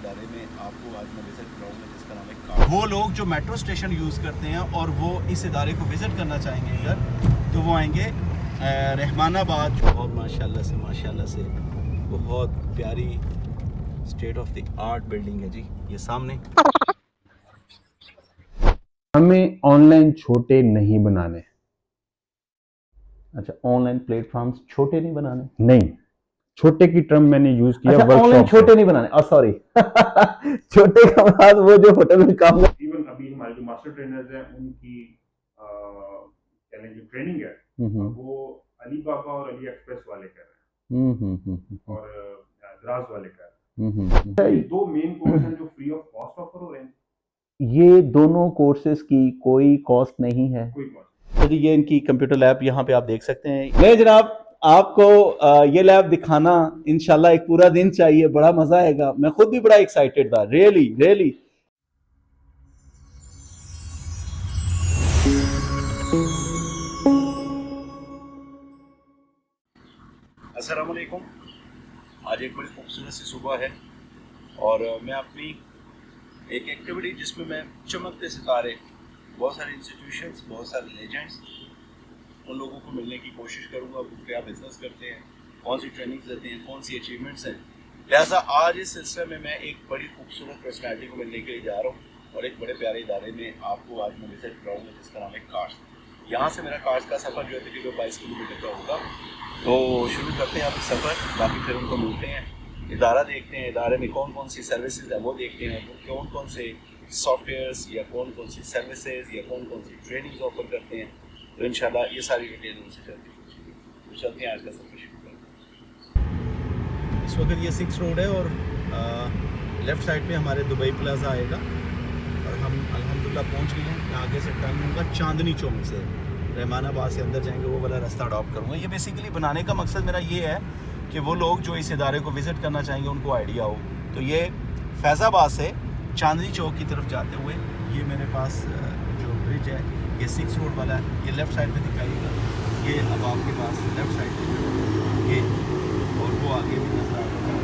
इदारे में आपको आज मैं विज़िट कराऊंगा जिसका नाम है काश। वो लोग जो मेट्रो स्टेशन यूज़ करते हैं और वो इस इदारे को विज़िट करना चाहेंगे इधर, तो वो आएंगे रहमानाबाद। बहुत माशाल्लाह से बहुत प्यारी state of the art building है जी, ये सामने। हमें ऑनलाइन छोटे नहीं बनाने। अच्छा, ऑनलाइन प्लेटफॉर्म्स छोटे नहीं बनाने? नहीं, छोटे की टर्म मैंने यूज किया। अच्छा, ऑनलाइन छोटे नहीं बनाने, सॉरी छोटे का मतलब वो जो होटल में काम कर। इवन अभी हमारे जो मास्टर ट्रेनर्स हैं उनकी जो ट्रेनिंग है वो अली बाबा और अली एक्सप्रेस वाले कर रहे हैं और द्रास वाले कर रहे हैं। ये दो मेन कोर्स हैं जो फ्री ऑफ कॉस्ट ऑफर हो रहे हैं। ये दोनों कोर्सेज की कोई कॉस्ट नहीं है, कोई कॉस्ट। तो ये इनकी कंप्यूटर लैब यहाँ पे आप देख सकते हैं। ले जनाब, आपको ये लैब दिखाना इंशाल्लाह एक पूरा दिन चाहिए, बड़ा मजा आएगा। मैं खुद भी बड़ा एक्साइटेड था, रियली। अस्सलाम वालेकुम। आज एक बड़ी खूबसूरत सी सुबह है और मैं अपनी एक एक्टिविटी जिसमें मैं चमकते सितारे, बहुत सारे इंस्टीट्यूशंस, बहुत सारे लेजेंड्स, उन लोगों को मिलने की कोशिश करूंगा वो क्या बिजनेस करते हैं, कौन सी ट्रेनिंग्स देते हैं, कौन सी अचीवमेंट्स हैं। लिहाजा आज इस सिलसिले में मैं एक बड़ी खूबसूरत पर्सनैलिटी को मिलने के लिए जा रहा हूँ और एक बड़े प्यारे इदारे में आपको आज मैं विजिट कराऊंगा जिसका नाम है काश। यहाँ से मेरा काश का सफ़र जो है तकरीबन 22 किलोमीटर का होगा। तो शुरू करते हैं आप सफ़र, बाकी फिर उनको मिलते हैं, इदारा देखते हैं, इदारे में कौन कौन सी सर्विसेज है वो देखते हैं, कौन कौन से सॉफ्टवेयर्स या कौन कौन सी सर्विसेज या कौन कौन सी ट्रेनिंग ऑफर करते हैं। तो इंशाल्लाह ये सारी डिटेल उनसे चलती है। तो चलते हैं आज का सफ़र शुरू करते हैं। इस वक्त ये 6 रोड है और लेफ़्ट साइड पे हमारे दुबई प्लाजा आएगा और हम अल्हम्दुलिल्लाह पहुँच गए हैं। आगे से टर्न होगा चांदनी चौक से, रहमानाबाद से अंदर जाएंगे, वो वाला रास्ता अडॉप्ट करूँगा। ये बेसिकली बनाने का मकसद मेरा ये है कि वो लोग जो इस इदारे को विज़िट करना चाहेंगे उनको आइडिया हो। तो ये फैज़ाबाद से चांदनी चौक की तरफ जाते हुए ये मेरे पास जो ब्रिज है ये 6 रोड वाला है, ये लेफ़्ट साइड पे दिखाइएगा। ये अब आपके पास लेफ़्ट साइड पे ये और वो आगे भी नजर आ रहा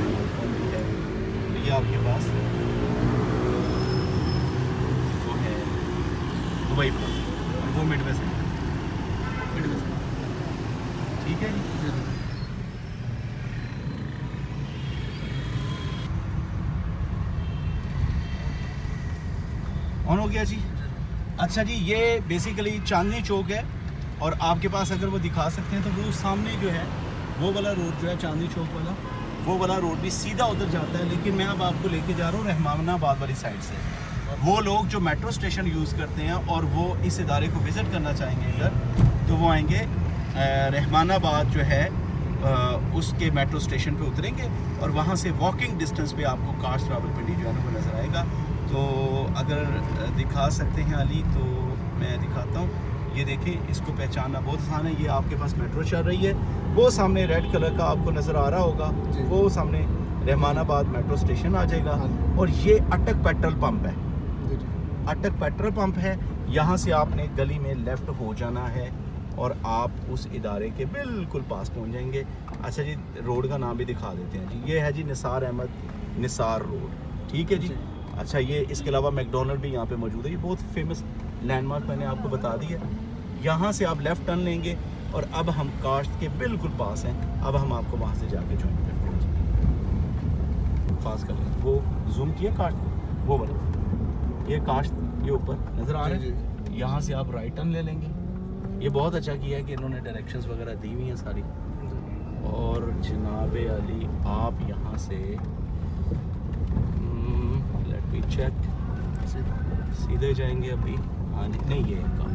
है। तो ये आपके पास वो है दुबई पर और वो मिडवे से, ठीक है जी। ऑन हो गया जी। अच्छा जी, ये बेसिकली चांदनी चौक है और आपके पास अगर वो दिखा सकते हैं तो वो सामने जो है वो वाला रोड जो है चांदनी चौक वाला, वो वाला रोड भी सीधा उधर जाता है, लेकिन मैं अब आपको लेके जा रहा हूँ रहमानाबाद वाली साइड से। वो लोग जो मेट्रो स्टेशन यूज़ करते हैं और वो इस इदारे को विज़िट करना चाहेंगे इधर, तो वो आएंगे रहमानाबाद जो है उसके मेट्रो स्टेशन पे उतरेंगे और वहाँ से वॉकिंग डिस्टेंस पे आपको काश रावलपिंडी जो है ना वो नज़र आएगा। तो अगर दिखा सकते हैं अली तो मैं दिखाता हूँ। ये देखें, इसको पहचानना बहुत आसान है। ये आपके पास मेट्रो चल रही है, वो सामने रेड कलर का आपको नज़र आ रहा होगा, वो सामने रहमानाबाद मेट्रो स्टेशन आ जाएगा। और ये अटक पेट्रोल पंप है, अटक पेट्रोल पंप है। यहाँ से आपने गली में लेफ़्ट हो जाना है और आप उस इदारे के बिल्कुल पास पहुँच जाएंगे। अच्छा जी, रोड का नाम भी दिखा देते हैं जी। ये है जी निसार अहमद निसार रोड, ठीक है जी। अच्छा, ये इसके अलावा मैकडोनल्ड भी यहाँ पे मौजूद है। ये बहुत फेमस लैंडमार्क मैंने आपको बता दिया। यहाँ से आप लेफ़्ट टर्न लेंगे और अब हम काश्त के बिल्कुल पास हैं। अब हम आपको वहाँ से जाके ज्वाइन करते हैं जी। पास कर लें, वो जूम किया काश्त को, वो वाला ये काश्त ये ऊपर नज़र आ रहा है। यहाँ से आप राइट टर्न ले लेंगे। ये बहुत अच्छा किया है कि इन्होंने डायरेक्शंस वगैरह दी हुई हैं सारी। और जनाब अली आप यहाँ से लेट मी चेक, सीधे जाएंगे अभी। हाँ नहीं, ये कार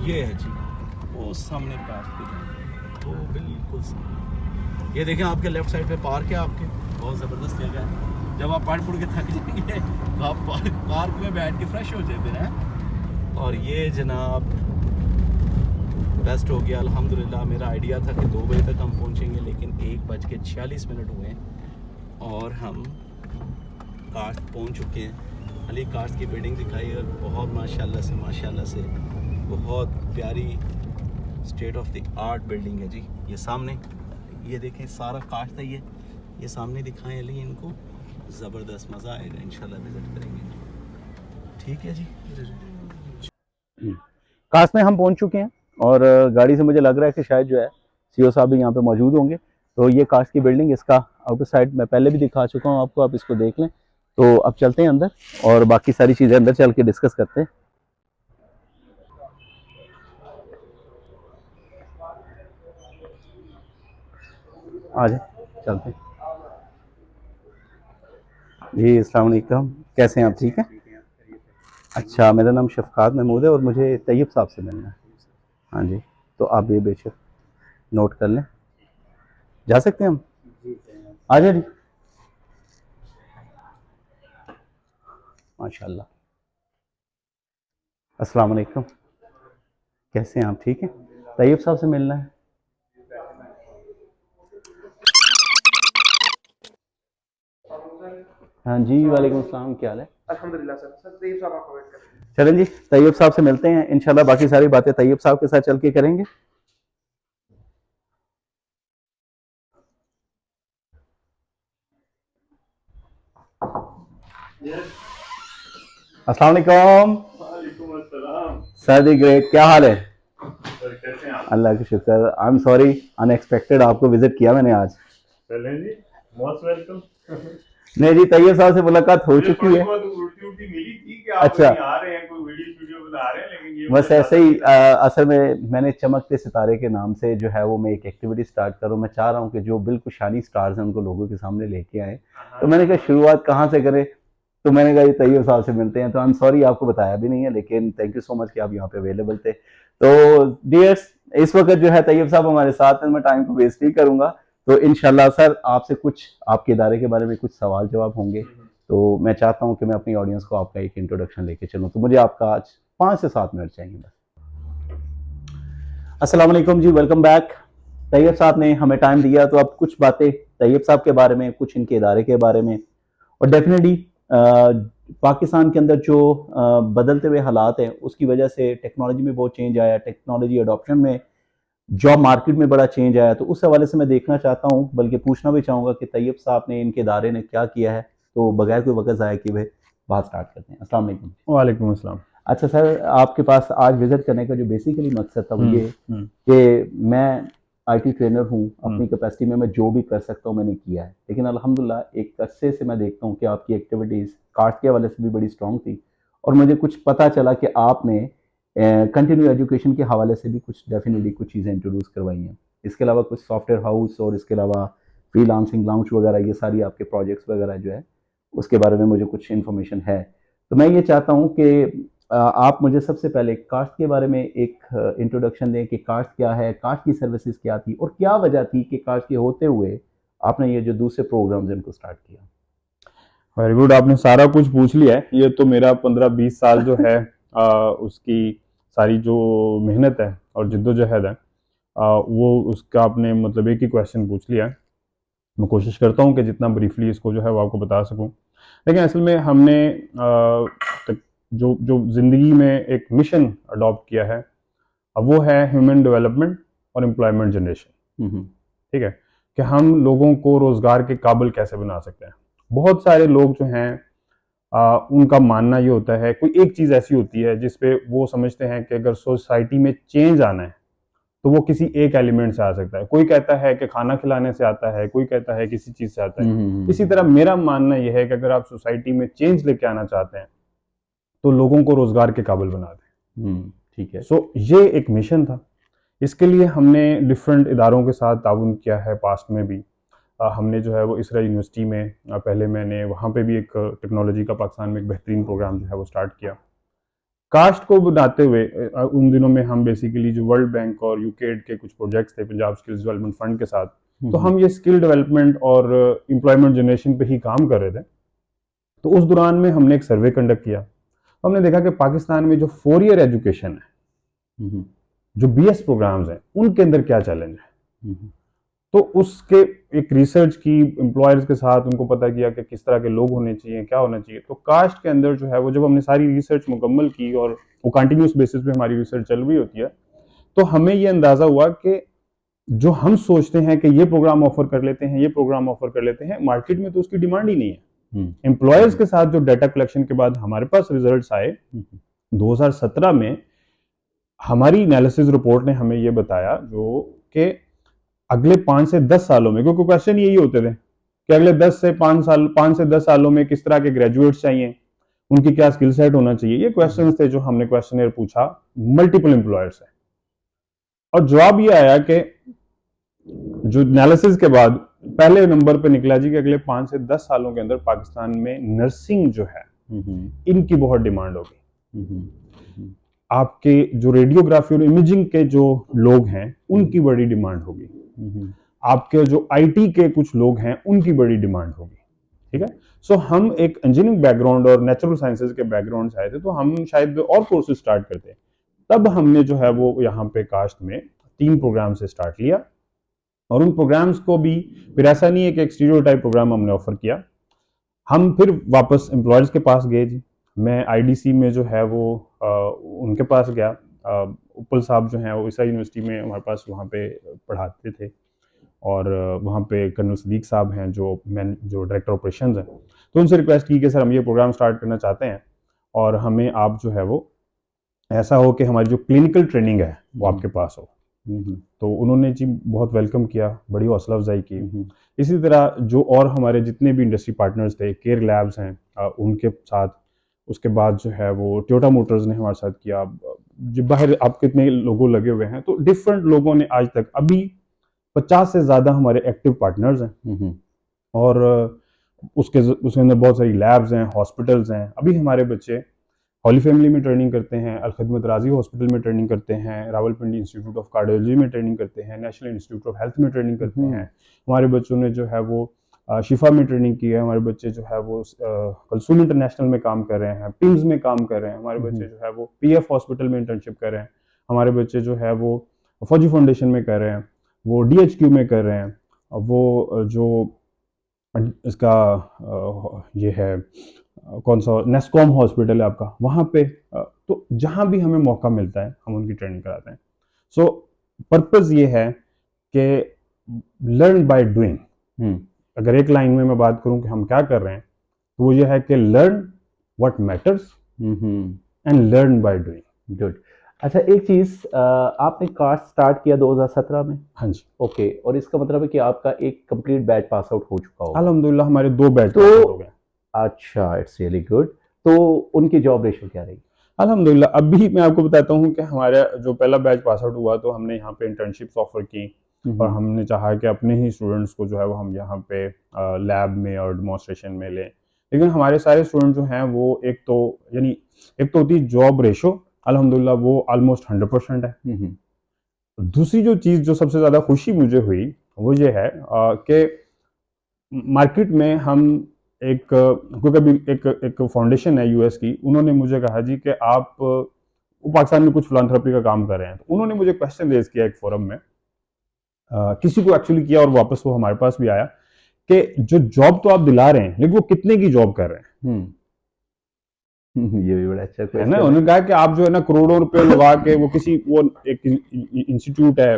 ये है जी, वो सामने कार पे जाएंगे तो बिल्कुल सामने। ये देखें आपके लेफ़्ट साइड पे पार्क है, आपके बहुत ज़बरदस्त जगह है। जब आप पढ़ के थक जाएंगे तो आप पार्क में बैठ के फ्रेश हो जाए फिर हैं। और ये जनाब बेस्ट हो गया अल्हम्दुलिल्लाह। मेरा आइडिया था कि 2 बजे तक हम पहुंचेंगे, लेकिन 1:46 हुए और हम काश्त पहुंच चुके हैं। अली काश्त की बिल्डिंग दिखाई और बहुत माशाल्लाह से बहुत प्यारी state of the art building है जी। ये सामने ये देखें, सारा काश्त है। ये सामने दिखाएं अली इनको। ज़बरदस्त मज़ा आएगा, इंशाल्लाह विज़िट करेंगे। ठीक है जी। कास्ट में हम पहुंच चुके हैं और गाड़ी से मुझे लग रहा है कि शायद जो है सीओ साहब भी यहाँ पे मौजूद होंगे। तो ये कास्ट की बिल्डिंग, इसका आउटर साइड मैं पहले भी दिखा चुका हूँ आपको, आप इसको देख लें। तो अब चलते हैं अंदर और बाकी सारी चीज़ें अंदर चल के डिस्कस करते हैं। आ जाए, चलते हैं जी। अस्सलाम वालेकुम, कैसे हैं आप? ठीक है। अच्छा, मेरा नाम शफकात महमूद है और मुझे तैयब साहब से मिलना है। हाँ जी, तो आप ये बेशक नोट कर लें। जा सकते हैं हम? आ जाए जी। माशाल्लाह। अस्सलाम वालेकुम, कैसे हैं आप? ठीक है। तैयब साहब से मिलना है। हाँ जी, वालेकुम अस्सलाम, क्या हाल है? अल्हम्दुलिल्लाह सर। सर तैयब साहब आपको वेट कर रहे हैं। चलें जी, तैयब साहब से मिलते हैं इंशाल्लाह। बाकी सारी बातें तैयब साहब के साथ चल के करेंगे। अस्सलाम वालेकुम। वालेकुम अस्सलाम। सर जी ग्रेट, क्या हाल है? सर कैसे हैं आप? अल्लाह का शुक्र। आई एम सॉरी, अनएक्सपेक्टेड आपको विजिट किया मैंने आज। चलें जी, मोस्ट वेलकम। नहीं जी, तैयब साहब से मुलाकात हो चुकी है। उल्टी मिली थी कि आप अच्छा, कहीं आ रहे हैं, कोई वीडियो बना रहे हैं, लेकिन ये बस मुझे ऐसे पता ही नहीं था। असल में मैंने चमकते सितारे के नाम से जो है वो मैं एक एक्टिविटी स्टार्ट करूँ। मैं चाह रहा हूँ कि जो बिल्कुल शानी स्टार्स हैं उनको लोगों के सामने लेके आए। तो मैंने कहा शुरुआत कहाँ से करें, तो मैंने कहा ये तैयब साहब से मिलते हैं। तो आई एम सॉरी आपको बताया भी नहीं है, लेकिन थैंक यू सो मच कि आप यहाँ पे अवेलेबल थे। तो डियर्स, इस वक्त जो है तैयब साहब हमारे साथ हैं, मैं टाइम को वेस्ट नहीं करूंगा। तो इंशाल्लाह सर आपसे कुछ आपके इदारे के बारे में कुछ सवाल जवाब होंगे। तो मैं चाहता हूँ कि मैं अपनी ऑडियंस को आपका एक इंट्रोडक्शन लेके चलूँ। तो मुझे आपका आज 5 से 7 मिनट चाहिए बस। अस्सलाम वालेकुम जी, वेलकम बैक। तैयब साहब ने हमें टाइम दिया, तो अब कुछ बातें तैयब साहब के बारे में, कुछ इनके इदारे के बारे में, और डेफिनेटली पाकिस्तान के अंदर जो बदलते हुए हालात हैं उसकी वजह से टेक्नोलॉजी में बहुत चेंज आया, टेक्नोलॉजी अडॉप्शन में, जॉब मार्केट में बड़ा चेंज आया। तो उस हवाले से मैं देखना चाहता हूँ, बल्कि पूछना भी चाहूँगा कि तैयब साहब ने, इनके इदारे ने क्या किया है। तो बगैर कोई वक्त ज़ाया किए हुए बात स्टार्ट करते हैं। अस्सलाम वालेकुम। वालेकुम अस्सलाम। अच्छा सर, आपके पास आज विजिट करने का जो बेसिकली मकसद था वो ये कि मैं आईटी ट्रेनर हूँ, अपनी कैपेसिटी में मैं जो भी कर सकता हूँ मैंने किया है, लेकिन अल्हम्दुलिल्लाह एक अरसे से मैं देखता हूँ कि आपकी एक्टिविटीज़ कास्ट के हवाले से भी बड़ी स्ट्रॉन्ग थी, और मुझे कुछ पता चला कि आपने कंटिन्यू एजुकेशन के हवाले से भी कुछ डेफिनेटली कुछ चीज़ें इंट्रोड्यूस करवाई हैं। इसके अलावा कुछ सॉफ्टवेयर हाउस और इसके अलावा फ्रीलांसिंग लाउंज वगैरह, ये सारी आपके प्रोजेक्ट्स वगैरह जो है उसके बारे में मुझे कुछ इन्फॉर्मेशन है। तो मैं ये चाहता हूँ कि आप मुझे सबसे पहले कास्ट के बारे में एक इंट्रोडक्शन दें कि कास्ट क्या है, कास्ट की सर्विसेज क्या थी, और क्या वजह थी कि कास्ट के होते हुए आपने ये जो दूसरे प्रोग्राम्स इनको स्टार्ट किया। वेरी गुड, आपने सारा कुछ पूछ लिया है। ये तो मेरा 15-20 साल जो है उसकी सारी जो मेहनत है और जिद्दोजहद है, वो उसका आपने मतलब एक ही क्वेश्चन पूछ लिया है। मैं कोशिश करता हूँ कि जितना ब्रीफली इसको जो है वो आपको बता सकूँ। लेकिन असल में हमने जो जो ज़िंदगी में एक मिशन अडॉप्ट किया है, अब वो है ह्यूमन डेवलपमेंट और एम्प्लॉयमेंट जनरेशन। ठीक है, कि हम लोगों को रोज़गार के काबिल कैसे बना सकते हैं। बहुत सारे लोग जो हैं उनका मानना ये होता है, कोई एक चीज़ ऐसी होती है जिस पे वो समझते हैं कि अगर सोसाइटी में चेंज आना है तो वो किसी एक एलिमेंट से आ सकता है। कोई कहता है कि खाना खिलाने से आता है, कोई कहता है किसी चीज़ से आता है। इसी तरह मेरा मानना यह है कि अगर आप सोसाइटी में चेंज लेके आना चाहते हैं तो लोगों को रोज़गार के काबिल बना दें। ठीक है। सो ये एक मिशन था। इसके लिए हमने डिफरेंट इदारों के साथ ताउन किया है। पास्ट में भी हमने जो है वो इसरा यूनिवर्सिटी में पहले मैंने वहाँ पे भी एक टेक्नोलॉजी का पाकिस्तान में एक बेहतरीन प्रोग्राम जो है वो स्टार्ट किया। कास्ट को बनाते हुए उन दिनों में हम बेसिकली जो वर्ल्ड बैंक और यूकेड के कुछ प्रोजेक्ट्स थे पंजाब स्किल्स डेवलपमेंट फंड के साथ, तो हम ये स्किल डेवलपमेंट और एम्प्लॉयमेंट जनरेशन पे ही काम कर रहे थे। तो उस दौरान में हमने एक सर्वे कंडक्ट किया। तो हमने देखा कि पाकिस्तान में जो 4 ईयर एजुकेशन है, जो बीएस प्रोग्राम्स हैं, उनके अंदर क्या चैलेंज है। तो उसके एक रिसर्च की एम्प्लॉयर्स के साथ, उनको पता किया कि किस तरह के लोग होने चाहिए, क्या होना चाहिए। तो कास्ट के अंदर जो है वो जब हमने सारी रिसर्च मुकम्मल की, और वो कंटिन्यूस बेसिस पे हमारी रिसर्च चल रही होती है, तो हमें ये अंदाजा हुआ कि जो हम सोचते हैं कि ये प्रोग्राम ऑफर कर लेते हैं, ये प्रोग्राम ऑफर कर लेते हैं, मार्केट में तो उसकी डिमांड ही नहीं है। एम्प्लॉयर्स के साथ जो डाटा कलेक्शन के बाद हमारे पास रिजल्ट्स आए 2017 में, हमारी एनालिसिस रिपोर्ट ने हमें ये बताया जो कि अगले 5 से 10 सालों में, क्योंकि क्वेश्चन यही होते थे कि अगले 5 से 10 सालों में किस तरह के ग्रेजुएट्स चाहिए, उनकी क्या स्किल सेट होना चाहिए, ये क्वेश्चंस थे जो हमने क्वेश्चनर पूछा मल्टीपल एम्प्लॉयर से। और जवाब ये आया कि जो एनालिसिस के बाद पहले नंबर पे निकला जी कि अगले 5 से 10 सालों के अंदर पाकिस्तान में नर्सिंग जो है इनकी बहुत डिमांड होगी। आपके जो रेडियोग्राफी और इमेजिंग के जो लोग हैं उनकी बड़ी डिमांड होगी। आपके जो आईटी के कुछ लोग हैं उनकी बड़ी डिमांड होगी। ठीक है, सो हम एक इंजीनियरिंग बैकग्राउंड और नेचुरल साइंसेज के बैकग्राउंड से आए थे, तो हम शायद और कोर्सेज स्टार्ट करते। तब हमने जो है वो यहाँ पे कास्ट में 3 प्रोग्राम से स्टार्ट लिया, और उन प्रोग्राम्स को भी फिर ऐसा नहीं है कि एक स्टीरियोटाइप प्रोग्राम हमने ऑफर किया। हम फिर वापस एम्प्लॉयर्स के पास गए जी। मैं आईडीसी में जो है वो उनके पास गया। उपल साहब जो हैं वो ईसा यूनिवर्सिटी में हमारे पास वहाँ पे पढ़ाते थे, और वहाँ पे कर्नल सदीक साहब हैं जो डायरेक्टर ऑपरेशंस हैं। तो उनसे रिक्वेस्ट की कि सर हम ये प्रोग्राम स्टार्ट करना चाहते हैं, और हमें आप जो है वो ऐसा हो कि हमारी जो क्लिनिकल ट्रेनिंग है वो आपके पास हो। तो उन्होंने जी बहुत वेलकम किया, बड़ी हौसला अफजाई की। इसी तरह जो और हमारे जितने भी इंडस्ट्री पार्टनर्स थे, केयर लैब्स हैं उनके साथ, उसके बाद जो है वो टोयोटा मोटर्स ने हमारे साथ किया। जो बाहर आप कितने लोगों लगे हुए हैं, तो डिफरेंट लोगों ने आज तक अभी 50 से ज़्यादा हमारे एक्टिव पार्टनर्स हैं, और उसके अंदर बहुत सारी लैब्स हैं, हॉस्पिटल्स हैं। अभी हमारे बच्चे हॉली फैमिली में ट्रेनिंग करते हैं, अल खिदमत राजी हॉस्पिटल में ट्रेनिंग करते हैं, रावलपिंडी इंस्टीट्यूट ऑफ कार्डियोलॉजी में ट्रेनिंग करते हैं, नेशनल इंस्टीट्यूट ऑफ हेल्थ में ट्रेनिंग करते हैं। हमारे बच्चों ने जो है वो शिफा में ट्रेनिंग की है। हमारे बच्चे जो है वो कलसूम इंटरनेशनल में काम कर रहे हैं, पिम्स में काम कर रहे हैं। हमारे बच्चे जो है वो पीएफ हॉस्पिटल में इंटर्नशिप कर रहे हैं। हमारे बच्चे जो है वो फौजी फाउंडेशन में कर रहे हैं, वो डीएचक्यू में कर रहे हैं, वो जो इसका ये है कौन सा नेस्कॉम हॉस्पिटल है आपका, वहाँ पे तो जहाँ भी हमें मौका मिलता है हम उनकी ट्रेनिंग कराते हैं। सो पर्पस ये है कि लर्न बाय डूइंग। अगर एक लाइन में मैं बात करूं कि हम क्या कर रहे हैं, तो वो ये है कि learn what matters and learn by doing. Good. अच्छा, एक चीज, आपने कास्ट स्टार्ट किया 2017 में? हाँ जी। ओके, और इसका मतलब है कि आपका एक कंप्लीट बैच पास आउट हो चुका होगा? अल्हम्दुलिल्लाह हमारे 2 बैच तो पास आउट हो गए। अच्छा, इट्स रियली गुड। तो उनकी जॉब रेशियो क्या रही? अल्हम्दुलिल्लाह अभी मैं आपको बताता हूँ कि हमारा जो पहला बैच पास आउट हुआ, तो हमने यहाँ पे इंटर्नशिप्स ऑफर की, और हमने चाहा कि अपने ही स्टूडेंट्स को जो है वो हम यहाँ पे लैब में और डेमोन्स्ट्रेशन में लें। लेकिन हमारे सारे स्टूडेंट जो हैं वो एक तो होती जॉब रेशो, अल्हम्दुलिल्लाह वो ऑलमोस्ट 100% है। दूसरी जो चीज़ जो सबसे ज़्यादा खुशी मुझे हुई वो ये है कि मार्केट में हम क्योंकि अभी एक फाउंडेशन है यूएस की, उन्होंने मुझे कहा जी कि आप पाकिस्तान में कुछ फिलांथ्रोपी का काम कर रहे हैं। तो उन्होंने मुझे क्वेश्चन रेज किया एक फोरम में, किसी को एक्चुअली किया और वापस वो हमारे पास भी आया, कि जो जॉब तो आप दिला रहे हैं लेकिन वो कितने की जॉब कर रहे हैं। ये भी बड़ा अच्छा है ना। उन्होंने कहा कि आप जो है ना करोड़ों रुपए लगा के वो एक इंस्टीट्यूट है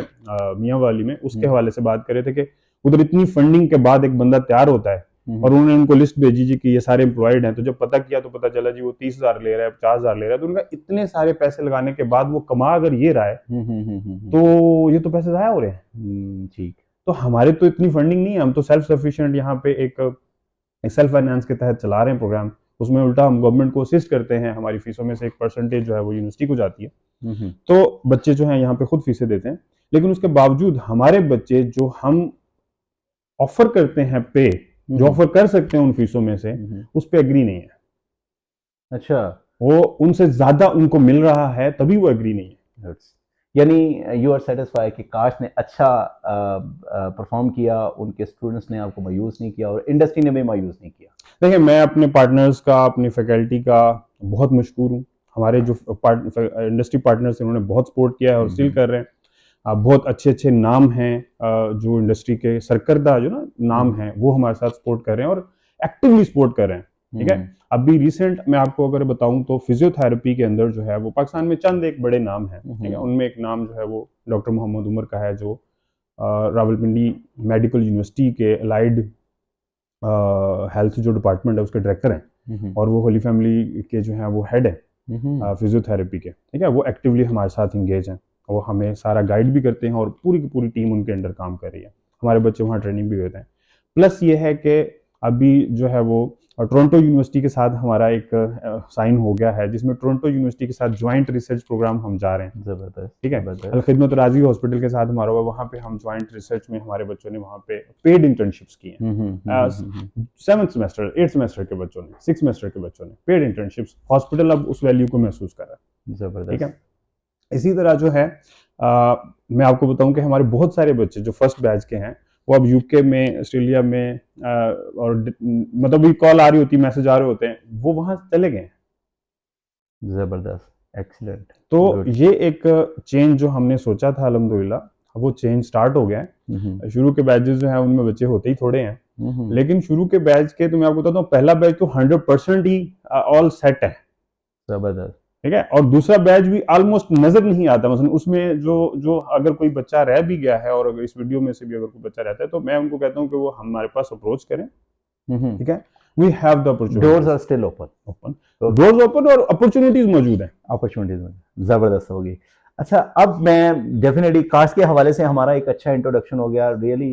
मियाँ वाली में, उसके हवाले से बात कर रहे थे कि उधर इतनी फंडिंग के बाद एक बंदा तैयार होता है, और उन्होंने उनको लिस्ट भेजी जी कि ये सारे एम्प्लॉयड हैं। तो जब पता किया तो पता चला जी वो 30,000 ले रहा है, 50,000 ले रहा है। तो उनका इतने सारे पैसे लगाने के बाद वो कमा अगर ये रहा है, तो ये तो पैसे ज़ाया हो रहे हैं। ठीक। तो हमारे तो इतनी फंडिंग नहीं है, हम तो सेल्फ सफिशिएंट यहाँ पे एक सेल्फ फाइनेंस के तहत चला रहे हैं प्रोग्राम। उसमें उल्टा हम गवर्नमेंट को असिस्ट करते हैं, हमारी फीसों में से एक परसेंटेज जो है वो यूनिवर्सिटी को जाती है। तो बच्चे जो हैं यहाँ पे खुद फीसें देते हैं, लेकिन उसके बावजूद हमारे बच्चे जो हम ऑफर करते हैं पे, जो ऑफर कर सकते हैं उन फीसों में से, उस पे एग्री नहीं है। अच्छा, वो उनसे ज्यादा उनको मिल रहा है तभी वो एग्री नहीं है। यानी यू आर सेटिस्फाइड कि काश ने अच्छा परफॉर्म किया, उनके स्टूडेंट्स ने आपको मायूस नहीं किया और इंडस्ट्री ने भी मायूस नहीं किया। देखिए, मैं अपने पार्टनर्स का, अपनी फैकल्टी का बहुत मशकूर हूँ। हमारे जो इंडस्ट्री पार्टनर्स हैं उन्होंने बहुत सपोर्ट किया है और स्टिल कर रहे हैं। बहुत अच्छे अच्छे नाम हैं, जो इंडस्ट्री के सरकर्दा जो ना नाम हैं वो हमारे साथ सपोर्ट कर रहे हैं और एक्टिवली सपोर्ट कर रहे हैं। ठीक है। अभी रिसेंट मैं आपको अगर बताऊं तो फिजियोथेरेपी के अंदर जो है वो पाकिस्तान में चंद एक बड़े नाम हैं। ठीक है। उनमें एक नाम जो है वो डॉक्टर मोहम्मद उमर का है, जो रावलपिंडी मेडिकल यूनिवर्सिटी के अलाइड हेल्थ जो डिपार्टमेंट है उसके डायरेक्टर हैं और वो होली फैमिली के जो हैं वो हेड है फिजियोथेरेपी के, ठीक है। वो एक्टिवली हमारे साथ इंगेज हैं, वो हमें सारा गाइड भी करते हैं और पूरी की पूरी टीम उनके अंडर काम कर रही है। हमारे बच्चे वहाँ ट्रेनिंग भी होते हैं। प्लस ये है कि अभी जो है वो टोरंटो यूनिवर्सिटी के साथ हमारा एक साइन हो गया है, जिसमें टोरंटो यूनिवर्सिटी के साथ ज्वाइंट रिसर्च प्रोग्राम हम जा रहे हैं। जबरदस्त, ठीक है। जबरदस्त। अल खिदमत राजी हॉस्पिटल के साथ हमारा हुआ, वहाँ पे हम ज्वाइंट रिसर्च में हमारे बच्चों ने वहाँ पे पेड इंटर्नशिप्स की हैं। 7th सेमेस्टर 8th सेमेस्टर के बच्चों ने, 6th सेमेस्टर के बच्चों ने पेड इंटर्नशिप्स, हॉस्पिटल अब उस वैल्यू को महसूस कर रहा है। जबरदस्त। ठीक है। इसी तरह जो है मैं आपको बताऊं कि हमारे बहुत सारे बच्चे जो फर्स्ट बैच के हैं वो अब यूके में, ऑस्ट्रेलिया में और मतलब भी कॉल आ रही होती, मैसेज आ रहे होते हैं, वो वहां चले गए हैं। जबरदस्त, एक्सीलेंट। तो ये एक चेंज जो हमने सोचा था अल्हम्दुलिल्लाह वो चेंज स्टार्ट हो गया है। शुरू के बैचेस जो है उनमें बच्चे होते ही थोड़े हैं, लेकिन शुरू के बैच के तो मैं आपको बताता हूँ पहला बैच तो 100% ही ऑल सेट है। जबरदस्त। ठीक है। और दूसरा बैच भी ऑलमोस्ट नजर नहीं आता, मतलब उसमें जो अगर कोई बच्चा रह भी गया है और अगर इस वीडियो में से भी अगर कोई बच्चा रहता है तो मैं उनको कहता हूँ कि वो हमारे पास अप्रोच करें। ठीक है। We have the opportunity, doors are still open, doors open और अपॉर्चुनिटीज मौजूद हैं। अपॉर्चुनिटीज जबरदस्त होगी। अच्छा, अब मैं डेफिनेटली कास्ट के हवाले से हमारा एक अच्छा इंट्रोडक्शन हो गया। रियली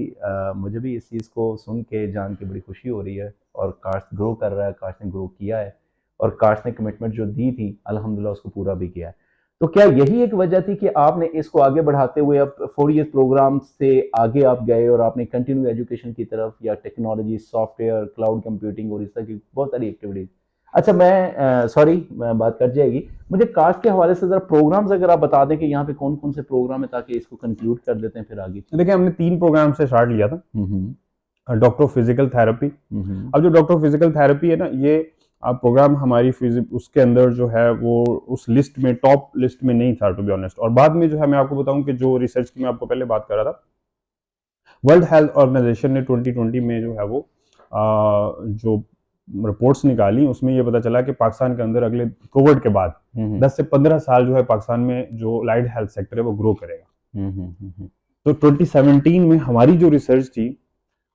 मुझे भी इस चीज़ को सुन के जान के बड़ी खुशी हो रही है। और कास्ट ग्रो कर रहा है, कास्ट ने ग्रो किया है और कास्ट ने कमिटमेंट जो दी थी अल्हम्दुलिल्लाह उसको पूरा भी किया है। तो क्या यही एक वजह थी कि आपने इसको आगे बढ़ाते हुए अब 4 ईयर प्रोग्राम से आगे आप गए और आपने कंटिन्यू एजुकेशन की तरफ या टेक्नोलॉजी, सॉफ्टवेयर, क्लाउड कंप्यूटिंग और इस तरह की बहुत सारी एक्टिविटीज। अच्छा, मैं सॉरी बात कट जाएगी, मुझे कास्ट के हवाले से जरा प्रोग्राम्स अगर आप बता दें कि यहाँ पे कौन कौन से प्रोग्राम है ताकि इसको कंक्लूड कर देते हैं फिर आगे। देखिए हमने 3 प्रोग्राम से स्टार्ट लिया था। Doctor of physical therapy. अब जो डॉक्टर ऑफ फिजिकल थेरेपी है ना, ये प्रोग्राम हमारी उसके अंदर जो है वो उस लिस्ट में, टॉप लिस्ट में नहीं था टू बी ऑनेस्ट। और बाद में जो है मैं आपको बताऊं कि जो रिसर्च की मैं आपको पहले बात कर रहा था, वर्ल्ड हेल्थ ऑर्गेनाइजेशन ने 2020 में जो है वो जो रिपोर्ट्स निकाली उसमें ये पता चला कि पाकिस्तान के अंदर अगले कोविड के बाद 10 से 15 साल जो है पाकिस्तान में जो अलाइड हेल्थ सेक्टर है वो ग्रो करेगा। तो 2017 में हमारी जो रिसर्च थी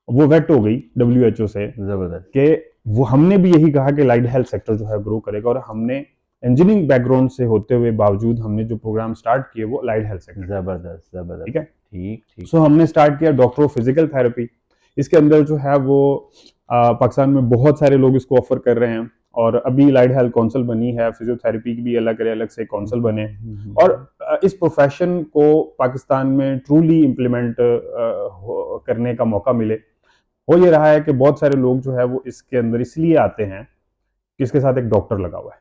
वो वेट हो गई WHO से, जबरदस्त, कि वो हमने भी यही कहा कि अलाइड हेल्थ सेक्टर जो है ग्रो करेगा। और हमने इंजीनियरिंग बैकग्राउंड से होते हुए बावजूद हमने जो प्रोग्राम स्टार्ट किए वो अलाइड हेल्थ सेक्टर। जबरदस्त, जबरदस्त। ठीक है। ठीक। सो हमने स्टार्ट किया डॉक्टर ऑफ फिजिकल थेरेपी। इसके अंदर जो है वो पाकिस्तान में बहुत सारे लोग इसको ऑफर कर रहे हैं और अभी अलाइड हेल्थ काउंसिल बनी है, फिजियोथेरेपी की भी अलग से काउंसिल बने। और इस प्रोफेशन को पाकिस्तान में ट्रूली इम्प्लीमेंट करने का मौका मिले। हो ये रहा है कि बहुत सारे लोग जो है वो इसके अंदर इसलिए आते हैं कि इसके साथ एक डॉक्टर लगा हुआ है।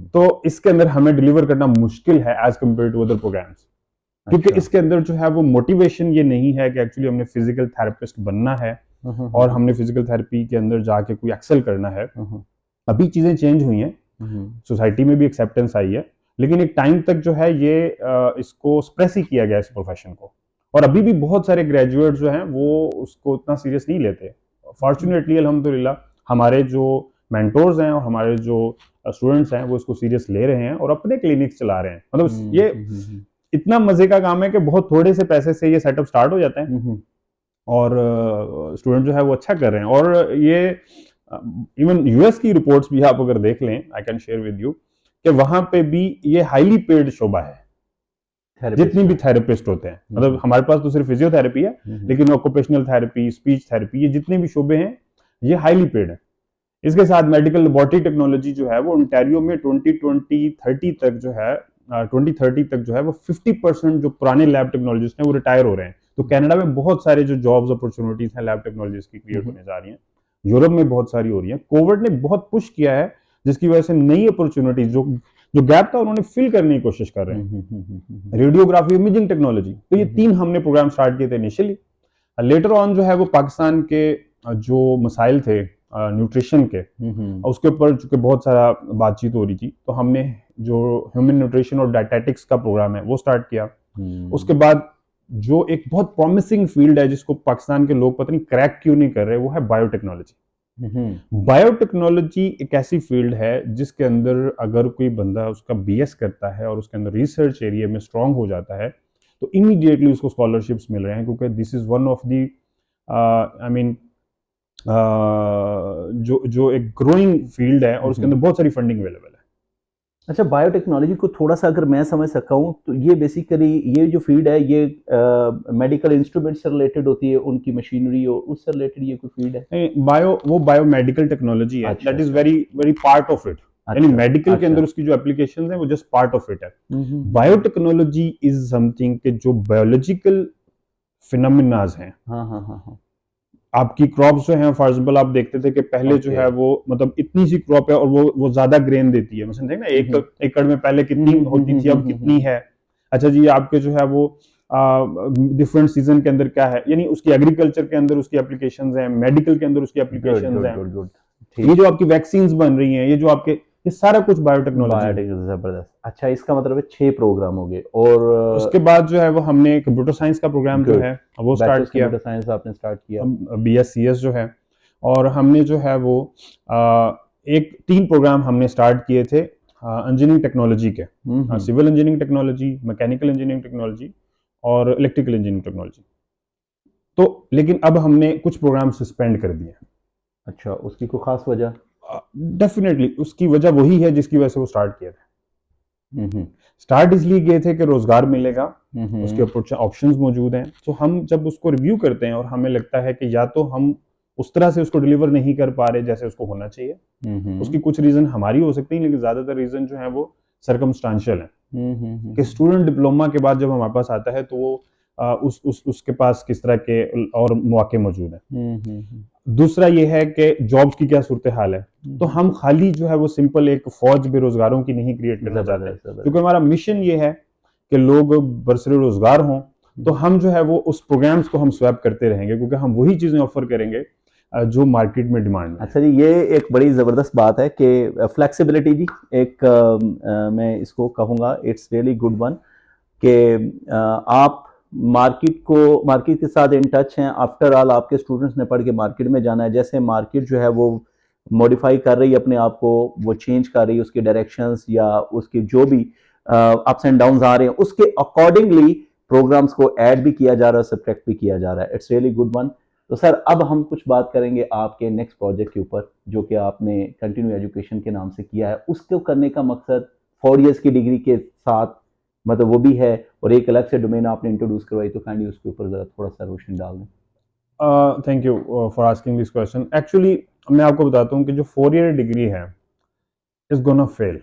तो इसके अंदर हमें डिलीवर करना मुश्किल है as compare to other programs, क्योंकि इसके अंदर जो है वो मोटिवेशन ये नहीं है कि एक्चुअली हमने फिजिकल थेरेपिस्ट बनना है और हमने फिजिकल थेरेपी के अंदर जाके कोई एक्सेल करना है। अभी चीजें चेंज हुई हैं, सोसाइटी में भी एक्सेप्टेंस आई है, लेकिन एक टाइम तक जो है ये इसको स्प्रेस ही किया गया इस प्रोफेशन को। और अभी भी बहुत सारे ग्रेजुएट जो हैं वो उसको उतना सीरियस नहीं लेते। फॉर्चुनेटली अल्हम्दुलिल्लाह हमारे जो मेंटोर्स हैं और हमारे जो स्टूडेंट्स हैं वो इसको सीरियस ले रहे हैं और अपने क्लिनिक्स चला रहे हैं। मतलब ये इतना मजे का काम है कि बहुत थोड़े से पैसे से ये सेटअप स्टार्ट हो जाता है और स्टूडेंट जो है वो अच्छा कर रहे हैं। और ये इवन यूएस की रिपोर्ट्स भी आप अगर देख लें, I can share with you, कि वहां पे भी ये हाईली पेड शोबा है जितनी भी थेरेपिस्ट होते हैं। मतलब हमारे पास तो सिर्फ फिजियोथेरेपी है, लेकिन ऑक्यूपेशनल थेरेपी, स्पीच थेरेपी, ये जितने भी शोबे हैं ये हाईली पेड है। इसके साथ मेडिकल लेबोरेटरी टेक्नोलॉजी जो है वो ओंटारियो में 2030 तक जो है 2030 तक जो है वो 50% जो पुराने लैब टेक्नोलॉजिस्ट हैं वो रिटायर हो रहे हैं। तो कनाडा में बहुत सारे जो जॉब्स अपॉर्चुनिटीज हैं लैब टेक्नोलॉजिस्ट की क्रिएट होने जा रही हैं। यूरोप में बहुत सारी हो रही हैं। कोविड ने बहुत पुश किया है जिसकी वजह से नई अपॉर्चुनिटीज जो गैप था उन्होंने फिल करने की कोशिश कर रहे हैं। रेडियोग्राफी, इमेजिंग टेक्नोलॉजी, तो ये 3 हमने प्रोग्राम स्टार्ट किए थे इनिशियली। लेटर ऑन जो है वो पाकिस्तान के जो मसाइल थे न्यूट्रिशन के, उसके ऊपर चूंकि बहुत सारा बातचीत हो रही थी, तो हमने जो ह्यूमन न्यूट्रिशन और डायटेटिक्स का प्रोग्राम है वो स्टार्ट किया। उसके बाद जो एक बहुत प्रॉमिसिंग फील्ड है जिसको पाकिस्तान के लोग पता नहीं क्रैक क्यों नहीं कर रहे, वो है बायोटेक्नोलॉजी। बायोटेक्नोलॉजी एक ऐसी फील्ड है जिसके अंदर अगर कोई बंदा उसका BS करता है और उसके अंदर रिसर्च एरिया में स्ट्रांग हो जाता है तो इमीडिएटली उसको स्कॉलरशिप्स मिल रहे हैं, क्योंकि this is one of the I mean जो एक ग्रोइंग फील्ड है और उसके अंदर बहुत सारी फंडिंग अवेलेबल है। अच्छा, बायोटेक्नोलॉजी को थोड़ा सा अगर मैं समझ सका हूँ तो ये बेसिकली ये जो फील्ड है ये मेडिकल इंस्ट्रूमेंट से रिलेटेड होती है, उनकी मशीनरी और उससे रिलेटेड ये कोई फील्ड है? वो बायोमेडिकल टेक्नोलॉजी है, अच्छा, that is very very part of it. यानी अच्छा, मेडिकल के अच्छा। अंदर उसकी जो एप्लीकेशंस हैं वो जस्ट पार्ट ऑफ इट है। हम्म। बायोटेक्नोलॉजी इज समथिंग के जो बायोलॉजिकल फिनोमिनाज हैं, हाँ हाँ हाँ हाँ। आपकी क्रॉप्स जो हैं, फॉर एग्जांपल आप देखते थे कि पहले जो Okay. है वो मतलब इतनी सी क्रॉप है और वो ज्यादा ग्रेन देती है, मतलब देख ना एक एकड़ में पहले कितनी होती थी, अब कितनी है। अच्छा जी, आपके जो है वो डिफरेंट सीजन के अंदर क्या है, यानी उसकी एग्रीकल्चर के अंदर उसकी एप्लीकेशंस हैं, मेडिकल के अंदर उसकी एप्लीकेशंस हैं। गुड। ये जो आपकी वैक्सीन्स बन रही हैं, ये जो आपके, ये सारा कुछ बायोटेक्नोलॉजी है। जबरदस्त। अच्छा, इसका मतलब है 6 प्रोग्राम हो गए और उसके बाद जो है वो हमने कंप्यूटर साइंस का प्रोग्राम जो Good. है वो स्टार्ट किया, कंप्यूटर साइंस आपने स्टार्ट किया। BScs जो है, और हमने जो है वो एक 3 प्रोग्राम हमने स्टार्ट किए थे इंजीनियरिंग टेक्नोलॉजी के, civil engineering technology, mechanical engineering technology और इलेक्ट्रिकल इंजीनियरिंग टेक्नोलॉजी। तो लेकिन अब हमने कुछ प्रोग्राम सस्पेंड कर दिए। अच्छा, उसकी कोई खास वजह? डेफिनेटली उसकी वजह वही है जिसकी वजह से वो स्टार्ट किया था। स्टार्ट इसलिए किए थे कि रोजगार मिलेगा, उसके ऑप्शंस मौजूद हैं। तो हम जब उसको रिव्यू करते हैं और हमें लगता है कि या तो हम उस तरह से उसको डिलीवर नहीं कर पा रहे जैसे उसको होना चाहिए, उसकी कुछ रीजन हमारी हो सकती है, लेकिन ज्यादातर रीजन जो है वो सर्कमस्टांशियल है। कि स्टूडेंट डिप्लोमा के बाद जब हमारे पास आता है तो वो उसके पास किस तरह के और मौके मौजूद हैं। दूसरा ये है कि जॉब्स की क्या सूरत हाल है। तो हम खाली जो है वो सिंपल एक फौज बेरोजगारों की नहीं क्रिएट करना चाहते, क्योंकि हमारा मिशन ये है कि लोग बरसरे रोजगार हों। तो हम जो है वो उस प्रोग्राम्स को हम स्वैप करते रहेंगे, क्योंकि हम वही चीजें ऑफर करेंगे जो मार्केट में डिमांड है। अच्छा जी, ये एक बड़ी ज़बरदस्त बात है कि फ्लेक्सिबिलिटी जी, एक मैं इसको कहूँगा इट्स रियली गुड वन कि आप मार्केट के साथ इन टच हैं। आफ्टर ऑल आपके स्टूडेंट्स ने पढ़ के मार्केट में जाना है, जैसे मार्केट जो है वो मॉडिफाई कर रही है अपने आप को, वो चेंज कर रही है उसके डायरेक्शंस या उसके जो भी अप्स एंड डाउन्स आ रहे हैं, उसके अकॉर्डिंगली प्रोग्राम्स को ऐड भी किया जा रहा है, सब्ट्रैक्ट भी किया जा रहा है। It's really good one. तो सर, अब हम कुछ बात करेंगे आपके नेक्स्ट प्रोजेक्ट के ऊपर, जो कि आपने कंटिन्यू एजुकेशन के नाम से किया है। उसको करने का मकसद 4 इयर्स की डिग्री के साथ मतलब वो भी है, और एक अलग से डोमेन आपने इंट्रोड्यूस करवाई, तो काइंडली उसके ऊपर जरा थोड़ा सा रोशनी डाल दें। Thank you for asking this question. Actually मैं आपको बताता हूँ कि जो 4 ईयर डिग्री है इज गोना फेल।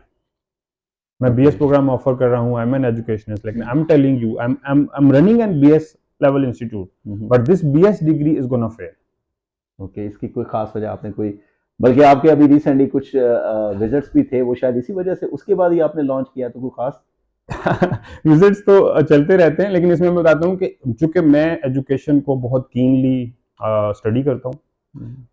मैं BS प्रोग्राम ऑफर कर रहा हूँ, आई एम एन एजुकेशनिस्ट, लेकिन I am telling you, I am running an BS level institute, but this BS degree is gonna fail. Okay, इसकी कोई खास वजह आपने कोई, बल्कि आपके अभी रिसेंटली कुछ विजिट्स भी थे, वो शायद इसी वजह से उसके बाद ही आपने लॉन्च किया, तो कोई खास? विजिट्स तो चलते रहते हैं, लेकिन इसमें मैं बताता हूँ कि चूंकि मैं एजुकेशन को बहुत कीनली स्टडी करता हूँ,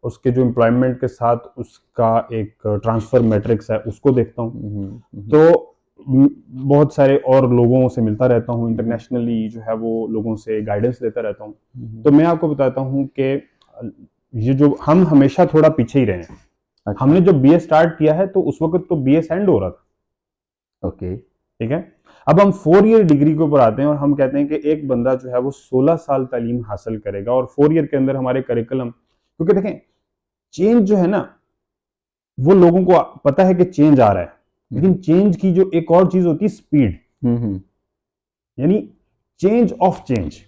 उसके जो एम्प्लॉयमेंट के साथ उसका एक ट्रांसफर मैट्रिक्स है उसको देखता हूँ, तो बहुत सारे और लोगों से मिलता रहता हूँ, इंटरनेशनली जो है वो लोगों से गाइडेंस लेता रहता हूँ। तो मैं आपको बताता हूँ कि ये जो हम हमेशा थोड़ा पीछे ही रहे हैं। अच्छा। हमने जब BS स्टार्ट किया है तो उस वक्त तो BS एंड हो रहा था। ओके, ठीक है, अब हम 4 ईयर डिग्री के ऊपर आते हैं और हम कहते हैं कि एक बंदा जो है वो 16 साल तालीम हासिल करेगा और 4 ईयर के अंदर हमारे करिकुलम, क्योंकि देखें चेंज जो है ना, वो लोगों को पता है कि चेंज आ रहा है, लेकिन चेंज की जो एक और चीज होती है स्पीड, यानी चेंज ऑफ चेंज।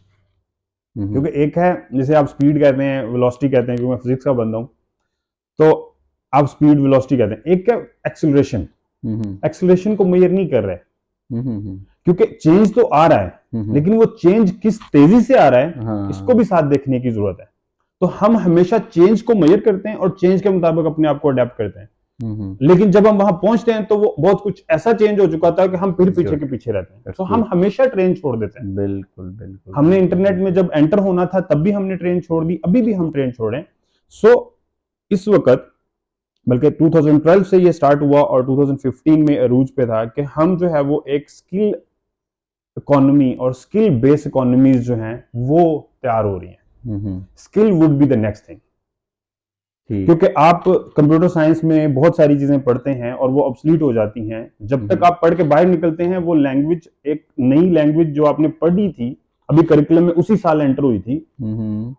क्योंकि एक है जैसे आप स्पीड कहते हैं, वेलोसिटी कहते हैं, क्योंकि मैं फिजिक्स का बंदा हूं, तो आप स्पीड वेलोसिटी कहते हैं। एक है एक्सेलरेशन, एक्सेलरेशन को मेजर नहीं कर रहे, क्योंकि चेंज तो आ रहा है, लेकिन वो चेंज किस तेजी से आ रहा है इसको भी साथ देखने की जरूरत है। तो हम हमेशा चेंज को मेजर करते हैं और चेंज के मुताबिक अपने आप को अडेप्ट करते हैं, लेकिन जब हम वहां पहुंचते हैं तो वो बहुत कुछ ऐसा चेंज हो चुका था कि हम फिर पीछे के पीछे रहते हैं। तो हम हमेशा ट्रेन छोड़ देते हैं। बिल्कुल बिल्कुल। हमने इंटरनेट में जब एंटर होना था तब भी हमने ट्रेन छोड़ दी, अभी भी हम ट्रेन छोड़ें। सो इस वक्त बल्कि 2012 से ये स्टार्ट हुआ और 2015 में अरूज पे था कि हम जो है वो एक स्किल इकोनॉमी और स्किल बेस्ड इकोनॉमीज जो हैं वो तैयार हो रही हैं। Skill would be the next thing, क्योंकि आप कंप्यूटर साइंस में बहुत सारी चीजें पढ़ते हैं और वो ऑब्सलीट हो जाती हैं। जब तक आप पढ़ के बाहर निकलते हैं वो लैंग्वेज, एक नई लैंग्वेज जो आपने पढ़ी थी अभी करिकुलम में उसी साल एंटर हुई थी,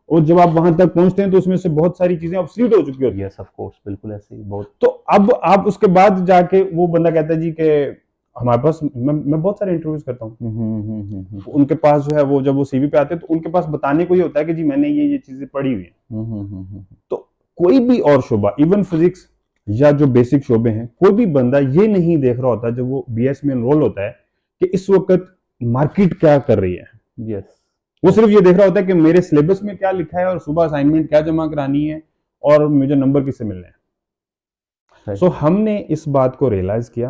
और जब आप वहां तक पहुंचते हैं तो उसमें से बहुत सारी चीजें ऑब्सोल्यूट हो चुकी होती है। यस ऑफ कोर्स, बिल्कुल ऐसे ही बहुत। तो अब आप उसके बाद जाके वो बंदा कहता है जी कि हमारे पास, मैं बहुत सारे इंटरव्यूज करता हूँ, उनके पास जो है वो जब वो सीवी पे आते हैं तो उनके पास बताने को ये होता है कि जी मैंने ये चीजें पढ़ी हुई है। तो कोई भी और शोबा, इवन फिजिक्स या जो बेसिक शोबे हैं, कोई भी बंदा ये नहीं देख रहा होता जब वो बीएस में एनरोल होता है कि इस वक्त मार्केट क्या कर रही है। यस, वो सिर्फ ये देख रहा होता है कि मेरे सिलेबस में क्या लिखा है और सुबह असाइनमेंट क्या जमा करानी है और मुझे नंबर किससे मिलने हैं। सो हमने इस बात को रियलाइज किया,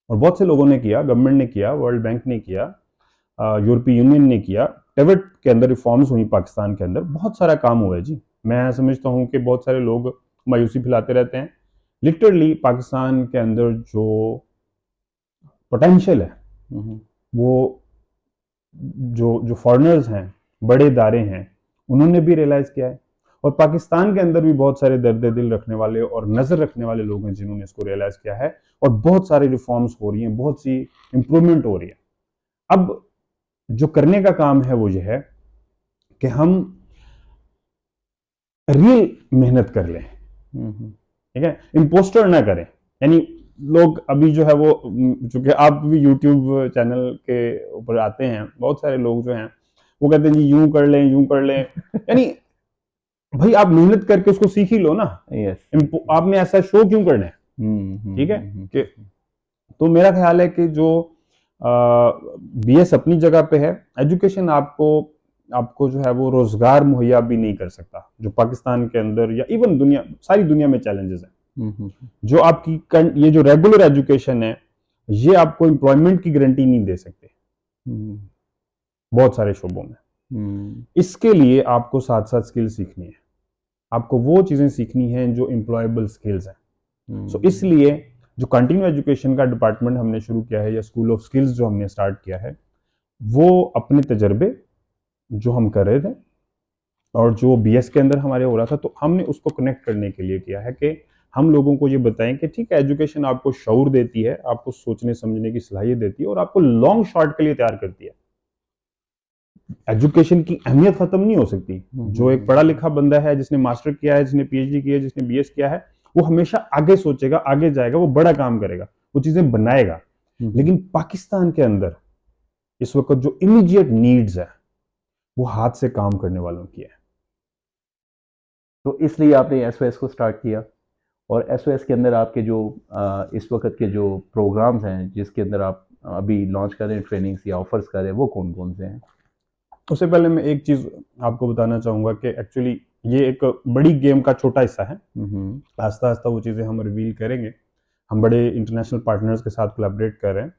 और बहुत से लोगों ने किया, गवर्नमेंट ने किया, वर्ल्ड बैंक ने किया, यूरोपीय यूनियन ने किया, टेबट के अंदर रिफॉर्म्स हुई, पाकिस्तान के अंदर बहुत सारा काम हुआ है जी। मैं समझता हूं कि बहुत सारे लोग मायूसी फैलाते रहते हैं। लिटरली पाकिस्तान के अंदर जो पोटेंशियल है, वो जो फॉरेनर्स हैं, बड़े इदारे हैं, उन्होंने भी रियलाइज किया है, और पाकिस्तान के अंदर भी बहुत सारे दर्द दिल रखने वाले और नजर रखने वाले लोग हैं जिन्होंने इसको रियलाइज किया है, और बहुत सारी रिफॉर्म्स हो रही हैं, बहुत सी इंप्रूवमेंट हो रही है। अब जो करने का काम है वो ये है कि हम रियल मेहनत कर लें, ठीक है, इम्पोस्टर ना करें। यानी लोग अभी जो है वो, चूंकि आप भी यूट्यूब चैनल के ऊपर आते हैं, बहुत सारे लोग जो हैं वो कहते हैं जी यूं कर लें यानी भाई आप मेहनत करके उसको सीख ही लो ना। यस, आपने ऐसा शो क्यों करना है, ठीक है। कि तो मेरा ख्याल है कि जो बीएस अपनी जगह पे है, एजुकेशन आपको जो है वो रोजगार मुहैया भी नहीं कर सकता, जो पाकिस्तान के अंदर या इवन दुनिया, सारी दुनिया में चैलेंजेस हैं। जो आपकी ये जो रेगुलर एजुकेशन है, ये आपको एम्प्लॉयमेंट की गारंटी नहीं दे सकते बहुत सारे शोबों में। इसके लिए आपको साथ साथ स्किल सीखनी है, आपको वो चीजें सीखनी है जो एम्प्लॉयबल स्किल्स हैं। सो इसलिए जो कंटिन्यू एजुकेशन का डिपार्टमेंट हमने शुरू किया है, या स्कूल ऑफ स्किल्स जो हमने स्टार्ट किया है, वो अपने तजर्बे जो हम कर रहे थे और जो बीएस के अंदर हमारे हो रहा था, तो हमने उसको कनेक्ट करने के लिए किया है कि हम लोगों को ये बताएं कि ठीक है, एजुकेशन आपको शऊर देती है, आपको सोचने समझने की सलाहियत देती है, और आपको लॉन्ग शॉट के लिए तैयार करती है। एजुकेशन की अहमियत खत्म नहीं हो सकती। जो एक पढ़ा लिखा बंदा है, जिसने मास्टर किया है, जिसने पीएचडी किया है, जिसने बीएस किया है, वो हमेशा आगे सोचेगा, आगे जाएगा, वो बड़ा काम करेगा, वो चीजें बनाएगा। लेकिन पाकिस्तान के अंदर इस वक्त जो इमीडिएट नीड्स है वो हाथ से काम करने वालों की है। तो इसलिए आपने एसओएस को स्टार्ट किया, और एसओएस के अंदर आपके जो इस वक्त के जो प्रोग्राम्स हैं जिसके अंदर आप अभी लॉन्च कर रहे हैं, ट्रेनिंग्स या ऑफर्स कर रहे हैं, वो कौन कौन से हैं? उससे पहले मैं एक चीज आपको बताना चाहूंगा कि एक्चुअली ये एक बड़ी गेम का छोटा हिस्सा है। आस्ता आस्ता वो चीजें हम रिवील करेंगे। हम बड़े इंटरनेशनल पार्टनर्स के साथ कोलैबोरेट कर रहे हैं,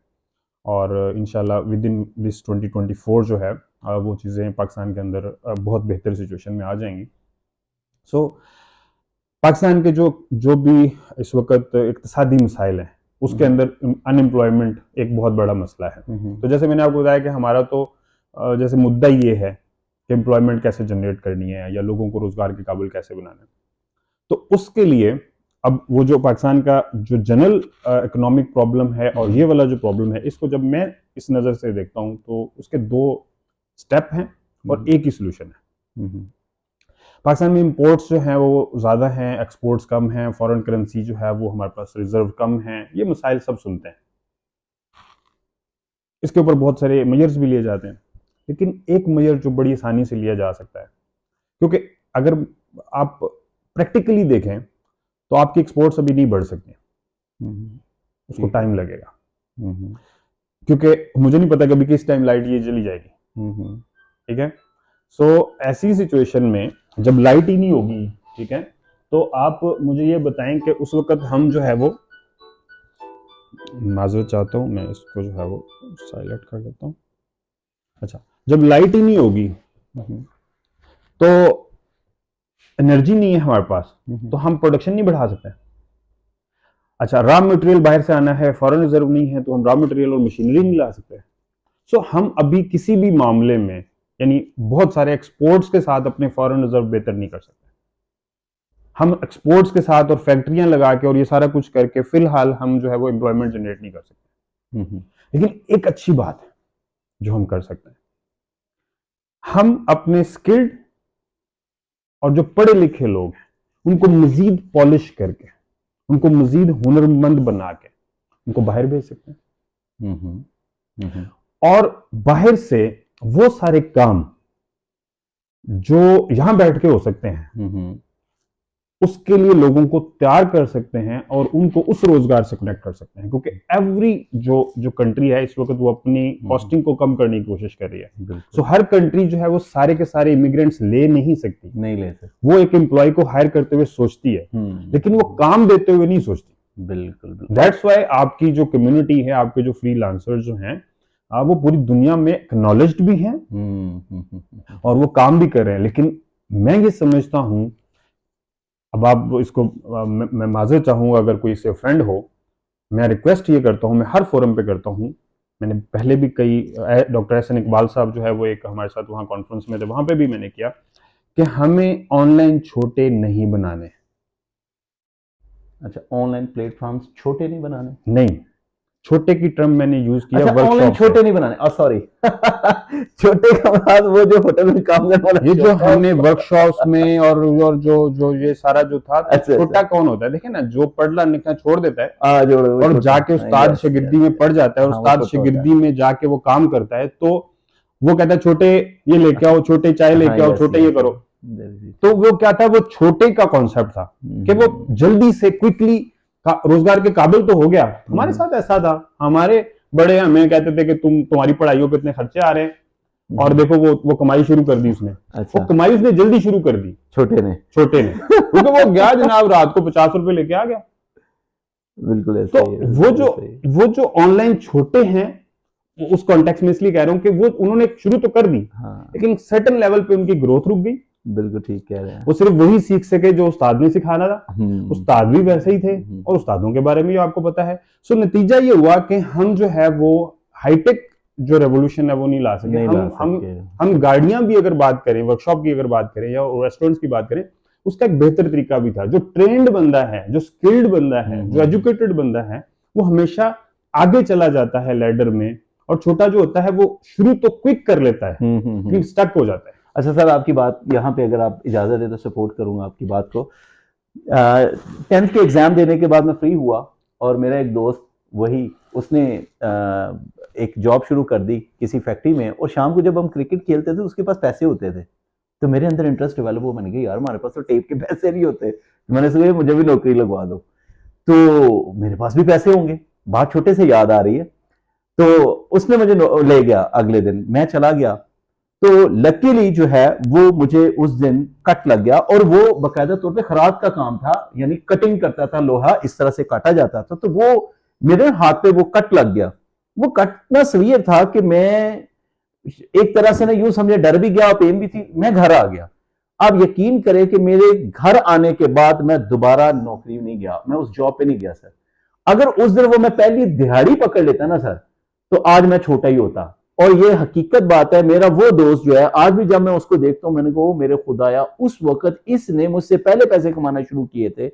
और इंशाल्लाह विद इन दिस 2024 जो है वो चीज़ें पाकिस्तान के अंदर बहुत बेहतर सिचुएशन में आ जाएंगी। सो पाकिस्तान के जो भी इस वक्त इक्तिसादी मसाइल हैं, उसके अंदर अनएम्प्लॉयमेंट एक बहुत बड़ा मसला है। तो जैसे मैंने आपको बताया कि हमारा तो जैसे मुद्दा ये है कि एम्प्लॉयमेंट कैसे जनरेट करनी है, या लोगों को रोजगार के काबिल कैसे बनाना है। तो उसके लिए अब वो जो पाकिस्तान का जो जनरल इकोनॉमिक प्रॉब्लम है और ये वाला जो प्रॉब्लम है, इसको जब मैं इस नज़र से देखता हूँ तो उसके दो स्टेप हैं और एक ही सोल्यूशन है। पाकिस्तान में इंपोर्ट्स जो हैं वो ज़्यादा हैं, एक्सपोर्ट्स कम हैं, फॉरेन करेंसी जो है वो हमारे पास रिजर्व कम हैं, ये मसाइल सब सुनते हैं। इसके ऊपर बहुत सारे मेजर्स भी लिए जाते हैं, लेकिन एक मेजर जो बड़ी आसानी से लिया जा सकता है, क्योंकि अगर आप प्रैक्टिकली देखें तो आपकी एक्सपोर्ट्स अभी नहीं बढ़ सकते, उसको टाइम लगेगा, क्योंकि मुझे नहीं पता कभी किस टाइम लाइट ये चली जाएगी, ठीक है। सो ऐसी सिचुएशन में जब लाइट ही नहीं होगी, ठीक है, तो आप मुझे ये बताएं कि उस वक्त हम जो है वो, माजरत चाहता हूँ, मैं इसको जो है वो साइलेंट कर लेता हूँ। अच्छा, जब लाइट ही नहीं होगी तो एनर्जी नहीं है हमारे पास, तो हम प्रोडक्शन नहीं बढ़ा सकते। अच्छा, रॉ मटेरियल बाहर से आना है, फॉरेन रिजर्व नहीं है, तो हम रॉ मटेरियल और मशीनरी नहीं ला सकते। सो हम अभी किसी भी मामले में, यानी बहुत सारे एक्सपोर्ट्स के साथ अपने फॉरेन रिजर्व बेहतर नहीं कर सकते। हम एक्सपोर्ट्स के साथ और फैक्ट्रियां लगा के और ये सारा कुछ करके फिलहाल हम जो है वो एम्प्लॉयमेंट जनरेट नहीं कर सकते। लेकिन एक अच्छी बात है जो हम कर सकते हैं, हम अपने स्किल्ड और जो पढ़े लिखे लोग हैं उनको मजीद पॉलिश करके, उनको मजीद हुनरमंद बना के उनको बाहर भेज सकते हैं। और बाहर से वो सारे काम जो यहां बैठ के हो सकते हैं उसके लिए लोगों को तैयार कर सकते हैं और उनको उस रोजगार से कनेक्ट कर सकते हैं, क्योंकि एवरी जो कंट्री है इस वक्त वो अपनी कॉस्टिंग को कम करने की कोशिश कर रही है। सो हर कंट्री जो है वो सारे के सारे इमिग्रेंट्स ले नहीं सकती, नहीं ले सकते। वो एक एम्प्लॉय को हायर करते हुए सोचती है, लेकिन वो काम देते हुए नहीं सोचती। बिल्कुल। दैट्स वाई आपकी जो कम्युनिटी है, आपके जो फ्रीलांसर जो हैं, वो पूरी दुनिया में एक्नॉलेज्ड भी हैं और वो काम भी कर रहे हैं। लेकिन मैं ये समझता हूं, अब आप इसको मैं माजरत चाहूंगा अगर कोई से फ्रेंड हो, मैं रिक्वेस्ट ये करता हूं, मैं हर फोरम पे करता हूं, मैंने पहले भी कई, डॉक्टर एहसन इकबाल साहब जो है वो एक हमारे साथ वहां कॉन्फ्रेंस में थे, वहां पे भी मैंने किया कि हमें ऑनलाइन छोटे नहीं बनाने। अच्छा, ऑनलाइन प्लेटफॉर्म्स छोटे नहीं बनाने? नहीं, छोटे की टर्म मैंने यूज किया। अच्छा, ऑनलाइन छोटे नहीं बनाने, सॉरी छोटे का मतलब वो जो होटल में काम करने वाला, ये जो हमने वर्कशॉप्स में और जो ये सारा जो था, अच्छा, छोटा कौन होता है? देखिए ना, जो पढ़ना लिखना छोड़ देता है और जाके हाँ, उस्ताद शागिर्दी में पड़ जाता है और उस्ताद शागिर्दी में जाके वो काम करता है, तो वो कहता है छोटे ये लेके आओ, छोटे चाय लेके आओ, छोटे ये करो। तो वो क्या था, वो छोटे का कॉन्सेप्ट था कि वो जल्दी से क्विकली रोजगार के काबिल तो हो गया। हमारे साथ ऐसा था, हमारे बड़े हमें कहते थे कि तुम्हारी पढ़ाइयों पे इतने खर्चे आ रहे हैं, और देखो वो कमाई शुरू कर दी उसने। अच्छा। वो कमाई उसने जल्दी शुरू कर दी, छोटे ने क्योंकि वो गया जनाब रात को 50 रुपए लेके आ गया। बिल्कुल ऐसा तो वो जो ऑनलाइन छोटे हैं, उस कॉन्टेक्स्ट में इसलिए कह रहा हूं कि वो उन्होंने शुरू तो कर दी, लेकिन सर्टेन लेवल पे उनकी ग्रोथ रुक गई। बिल्कुल ठीक कह रहे हैं। वो सिर्फ वही सीख सके जो उस्ताद ने सिखाना था। उस्ताद भी वैसे ही थे और उस्तादों के बारे में आपको पता है। सो नतीजा ये हुआ कि हम जो है वो हाईटेक जो रेवोल्यूशन है वो नहीं ला सके। हम गाड़ियां भी अगर बात करें, वर्कशॉप की अगर बात करें या रेस्टोरेंट्स की बात करें, उसका एक बेहतर तरीका भी था। जो ट्रेंड बंदा है, जो स्किल्ड बंदा है, जो एजुकेटेड बंदा है, वो हमेशा आगे चला जाता है लैडर में, और छोटा जो होता है वो शुरू तो क्विक कर लेता है लेकिन स्टक हो जाता है। अच्छा सर, आपकी बात यहाँ पे अगर आप इजाज़त दें तो सपोर्ट करूँगा आपकी बात को। 10th के एग्ज़ाम देने के बाद मैं फ्री हुआ और मेरा एक दोस्त वही उसने एक जॉब शुरू कर दी किसी फैक्ट्री में, और शाम को जब हम क्रिकेट खेलते थे उसके पास पैसे होते थे, तो मेरे अंदर इंटरेस्ट डेवलप हुआ। मैंने कहा यार हमारे पास तो टेप के पैसे नहीं होते, तो मैंने सोचा मुझे भी नौकरी लगवा दो, तो मेरे पास भी पैसे होंगे। बात छोटे से याद आ रही है। तो उसने मुझे ले गया, अगले दिन मैं चला गया, तो लकीली जो है वो मुझे उस दिन कट लग गया, और वो बाकायदा तौर पे खराद का काम था, यानी कटिंग करता था, लोहा इस तरह से काटा जाता था, तो वो मेरे हाथ पे वो कट लग गया। वो कट इतना सीवियर था कि मैं एक तरह से ना यूं समझे डर भी गया और पेन भी थी। मैं घर आ गया। आप यकीन करें कि मेरे घर आने के बाद मैं दोबारा नौकरी नहीं गया, मैं उस जॉब पे नहीं गया सर। अगर उस दिन वो मैं पहली दिहाड़ी पकड़ लेता ना सर, तो आज मैं छोटा ही होता। और ये हकीकत बात है, मेरा वो दोस्त जो है आज भी जब मैं उसको देखता हूं, मैंने कहा मेरे खुदाया, उस वक्त इसने मुझसे पहले पैसे कमाना शुरू किए थे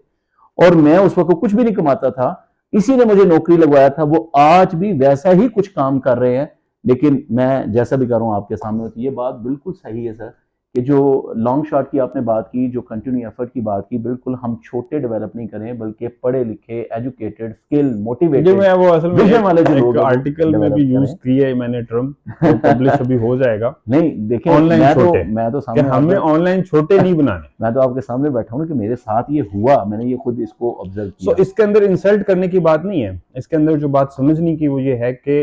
और मैं उस वक्त कुछ भी नहीं कमाता था, इसी ने मुझे नौकरी लगवाया था। वो आज भी वैसा ही कुछ काम कर रहे हैं, लेकिन मैं जैसा भी कर रहा हूं आपके सामने होती। ये बात बिल्कुल सही है सर कि जो लॉन्ग शॉट की आपने बात की, जो कंटिन्यू एफर्ट की बात की, बिल्कुल हम छोटे डेवलप नहीं करें, बल्कि पढ़े लिखे, एजुकेटेड, स्किल, मोटिवेटेड, मैं वो असल में विजन वाले जो लोग एक आर्टिकल में भी यूज किया है मैंने टर्म, पब्लिश अभी हो जाएगा। नहीं देखिए, मैं तो सामने, हमें ऑनलाइन छोटे नहीं बनाने। मैं तो आपके सामने बैठा हूं कि मेरे साथ ये हुआ, मैंने ये खुद इसको ऑब्जर्व किया। So, इसके अंदर इंसल्ट करने की बात नहीं है, इसके अंदर जो बात समझने की वो ये है कि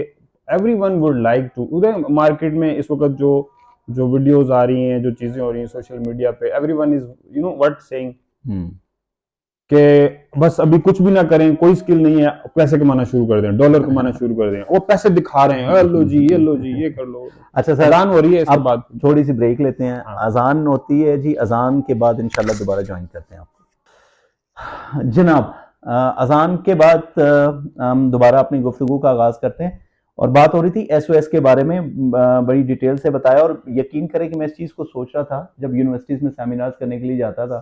एवरीवन वुड लाइक टू, उधर मार्केट में इस वक्त जो वीडियोस आ रही हैं, जो चीजें हो रही हैं सोशल मीडिया पे, everyone is you know what saying कि बस अभी कुछ भी ना करें, कोई स्किल नहीं है, पैसे कमाना शुरू कर दें, डॉलर कमाना शुरू कर दें, वो पैसे दिखा रहे हैं, लो जी ये कर लो। अच्छा सर, अजान हो रही है, इसके बाद थोड़ी सी ब्रेक लेते हैं। अजान होती है जी, अजान के बाद इंशाल्लाह दोबारा ज्वाइन करते हैं आपको। जनाब, अजान के बाद हम दोबारा अपनी गुफ्तगू का आगाज करते हैं, और बात हो रही थी SOS के बारे में, बड़ी डिटेल से बताया। और यकीन करें कि मैं इस चीज़ को सोच रहा था जब यूनिवर्सिटीज़ में सेमिनार्स करने के लिए जाता था,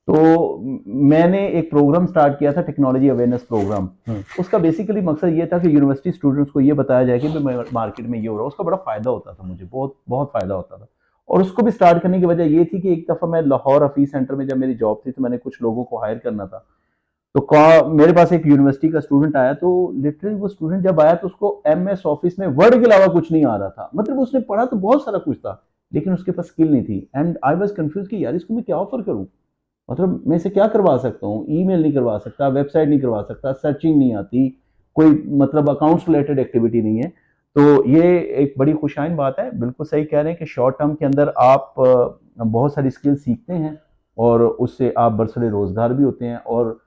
तो मैंने एक प्रोग्राम स्टार्ट किया था, टेक्नोलॉजी अवेयरनेस प्रोग्राम। उसका बेसिकली मकसद ये था कि यूनिवर्सिटी स्टूडेंट्स को ये बताया जाए कि मार्केट में ये हो रहा है। उसका बड़ा फ़ायदा होता था मुझे, बहुत बहुत फ़ायदा होता था। और उसको भी स्टार्ट करने की वजह ये थी कि एक दफ़ा मैं लाहौर हफीज़ सेंटर में जब मेरी जॉब थी तो मैंने कुछ लोगों को हायर करना था। तो मेरे पास एक यूनिवर्सिटी का स्टूडेंट आया, तो लिटरली वो स्टूडेंट जब आया तो उसको एमएस ऑफिस में वर्ड के अलावा कुछ नहीं आ रहा था। मतलब उसने पढ़ा तो बहुत सारा कुछ था, लेकिन उसके पास स्किल नहीं थी। एंड आई वाज कंफ्यूज कि यार इसको मैं क्या ऑफर करूं, मतलब मैं इसे क्या करवा सकता हूँ। ईमेल नहीं करवा सकता, वेबसाइट नहीं करवा सकता, सर्चिंग नहीं आती, कोई मतलब अकाउंट्स रिलेटेड एक्टिविटी नहीं है। तो ये एक बड़ी खुशाइन बात है, बिल्कुल सही कह रहे हैं कि शॉर्ट टर्म के अंदर आप बहुत सारी स्किल सीखते हैं और उससे आप बरसरे रोजगार भी होते हैं। और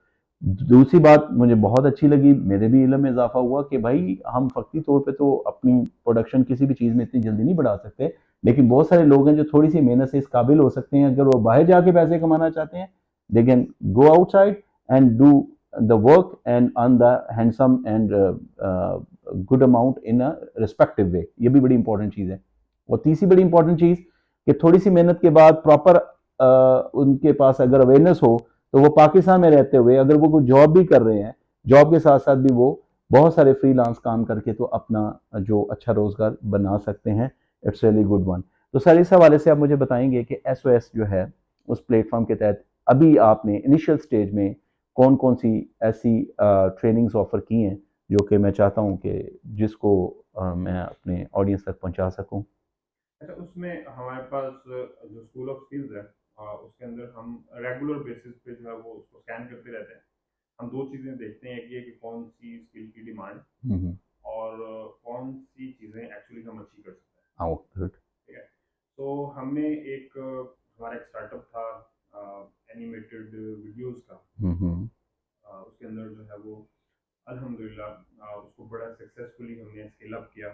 दूसरी बात मुझे बहुत अच्छी लगी, मेरे भी इल्म में इजाफा हुआ कि भाई हम फ़क्ती तौर पे तो अपनी प्रोडक्शन किसी भी चीज़ में इतनी जल्दी नहीं बढ़ा सकते, लेकिन बहुत सारे लोग हैं जो थोड़ी सी मेहनत से इस काबिल हो सकते हैं। अगर वो बाहर जाके पैसे कमाना चाहते हैं, they can go outside and do the work and earn the handsome and good amount in a respective way। ये भी बड़ी इंपॉर्टेंट चीज़ है। और तीसरी बड़ी इंपॉर्टेंट चीज़ कि थोड़ी सी मेहनत के बाद प्रॉपर उनके पास अगर अवेयरनेस हो, तो वो पाकिस्तान में रहते हुए अगर वो कोई जॉब भी कर रहे हैं, जॉब के साथ साथ भी वो बहुत सारे फ्रीलांस काम करके तो अपना जो अच्छा रोजगार बना सकते हैं। It's really good one. तो सर इस हवाले से आप मुझे बताएंगे कि SOS जो है उस प्लेटफॉर्म के तहत अभी आपने इनिशियल स्टेज में कौन कौन सी ऐसी ट्रेनिंग्स ऑफर की हैं जो कि मैं चाहता हूं कि जिसको मैं अपने ऑडियंस तक पहुंचा सकूं। अच्छा, उसमें हमारे पास जो स्कूल ऑफ स्किल्स है, उसके अंदर हम रेगुलर बेसिस पे जो है वो उसको स्कैन करते रहते हैं। हम दो चीज़ें देखते हैं, एक ये कि कौन सी स्किल की डिमांड और कौन सी चीज़ें एक्चुअली हम अचीव कर सकते हैं। गुड। ठीक है, तो हमने एक हमारा एक स्टार्टअप था एनिमेटेड वीडियोस का। उसके अंदर जो है वो अल्हम्दुलिल्लाह उसको बड़ा सक्सेसफुली हमने स्केल अप किया।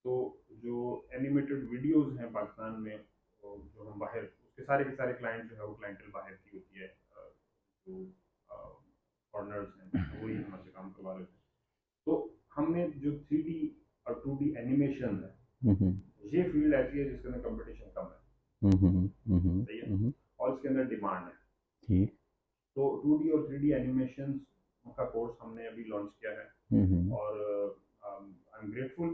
तो जो एनिमेटेड वीडियोस हैं पाकिस्तान में, जो हम बाहर उसके सारे के सारे क्लाइंट जो है वो क्लाइंटल बाहर की होती है, जो फॉरनर्स हैं वही हमसे काम करवा रहे थे। तो हमने जो 3D और 2D एनिमेशन है, ये फील्ड ऐसी है जिसके अंदर कंपटीशन कम है, सही है, और इसके अंदर डिमांड है। ठीक। तो 2D और 3D एनिमेशन का कोर्स हमने अभी लॉन्च किया है, और आई एम ग्रेटफुल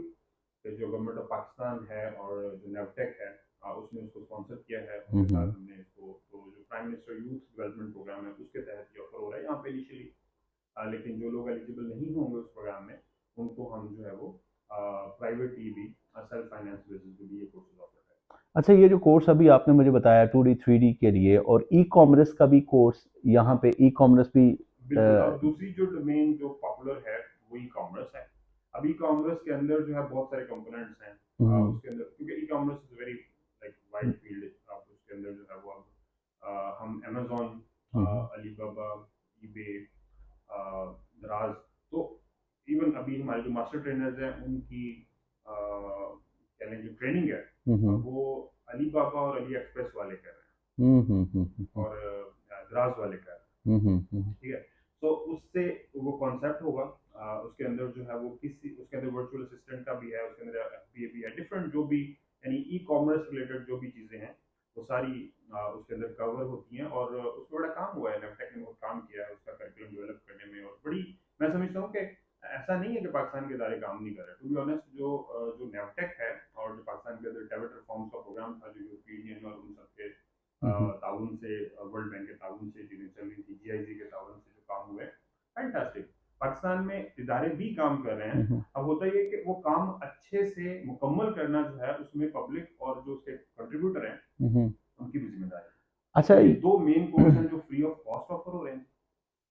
कि जो गवर्नमेंट ऑफ पाकिस्तान है और जो नेवटेक है उसने उसको स्पॉन्सर किया है। उसके साथ हमने इसको, तो जो prime minister youth development program है उसके तहत ये ऑफर हो रहा है यहाँ पे इनिशियली। लेकिन जो लोग एलिजिबल नहीं होंगे उस प्रोग्राम में, उनको हम जो है वो प्राइवेटली भी सेल्फ फाइनेंस बेसिस पे भी ये कोर्सेज ऑफर है। अच्छा, ये जो कोर्स अभी आपने मुझे बताया 2D 3D के लिए, और ई कॉमर्स का भी कोर्स यहाँ पे, ई कॉमर्स भी बिल्कुल। और दूसरी जो डोमेन जो पॉपुलर है वो ई कॉमर्स है। अब ई कॉमर्स के अंदर जो है बहुत सारे कंपोनेंट्स हैं, उसके अंदर, क्योंकि e commerce is very like wide field. अब उसके अंदर जो है वो हम अमेज़न, अलीबाबा, ईबे, दराज, तो इवन अभी हमारे जो मास्टर ट्रेनर्स हैं उनकी कह लें जो ट्रेनिंग है वो अलीबाबा और अली एक्सप्रेस वाले कर रहे हैं, और दराज वाले कर रहे हैं। ठीक है, तो उससे वो कॉन्सेप्ट होगा। उसके अंदर जो है वो उसके अंदर वर्चुअल असिस्टेंट का भी है, उसके अंदर FBA भी है, डिफरेंट जो भी यानी ई कॉमर्स रिलेटेड जो भी चीज़ें हैं वो सारी उसके अंदर कवर होती हैं। और उसमें बड़ा काम हुआ है, नेवटेक ने बहुत काम किया है उसका करिकुलम डेवलप करने में। और बड़ी, मैं समझता हूँ कि ऐसा नहीं है कि पाकिस्तान के इदारे काम नहीं कर रहे। टू बी ऑनेस्ट, जो नेवटेक है और जो पाकिस्तान के अंदर डेविड रिफॉर्म्स का प्रोग्राम था, जो यूरोपियन यूनियन और उन सबके ताउन से, वर्ल्ड बैंक के ताउन से चीज़ें चल रही थी, GIZ के ताउन से जो काम हुए, फैंटास्टिक। पाकिस्तान में इदारे भी काम कर रहे हैं। अब होता ही है कि वो काम अच्छे से मुकम्मल करना जो है उसमें पब्लिक और जो उसके कंट्रीब्यूटर हैं उनकी भी जिम्मेदारी है। अच्छा, ये दो मेन कोर्स हैं जो फ्री ऑफ कॉस्ट ऑफर हो रहे हैं।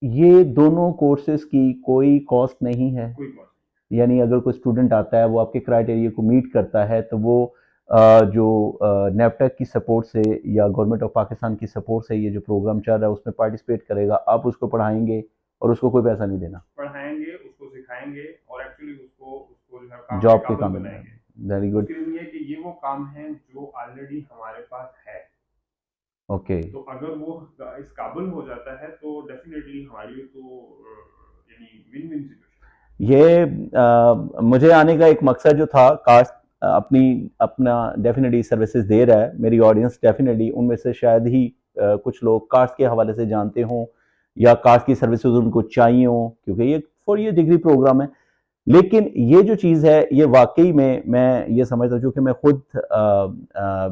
ये दोनों कोर्सेज की कोई कॉस्ट नहीं है? कोई कॉस्ट, यानी अगर कोई स्टूडेंट आता है, वो आपके क्राइटेरिया को मीट करता है, तो वो जो नेवटेक की सपोर्ट से या गवर्नमेंट ऑफ पाकिस्तान की सपोर्ट से ये जो प्रोग्राम चल रहा है उसमें पार्टिसिपेट करेगा, आप उसको पढ़ाएंगे और उसको कोई पैसा नहीं देना? पढ़ाएंगे, उसको सिखाएंगे और एक्चुअली उसको जो है काम जॉब के के काबिल काम में। बनाएंगे। Very good. उसके लिए कि ये वो काम है जो ऑलरेडी हमारे पास है। ओके। तो अगर वो इस काबिल हो जाता है तो डेफिनेटली हमारी तो यानी विन विन सिचुएशन। ये मुझे आने का एक मकसद जो था, कास्ट अपना डेफिनेटली सर्विसेज दे रहा है, मेरी ऑडियंस डेफिनेटली उनमें से शायद ही कुछ लोग कास्ट के हवाले से जानते हों या कास्ट की सर्विसेज उनको चाहिए हों, क्योंकि ये 4 ईयर डिग्री प्रोग्राम है। लेकिन ये जो चीज़ है ये वाकई में मैं ये समझता हूँ, क्योंकि मैं खुद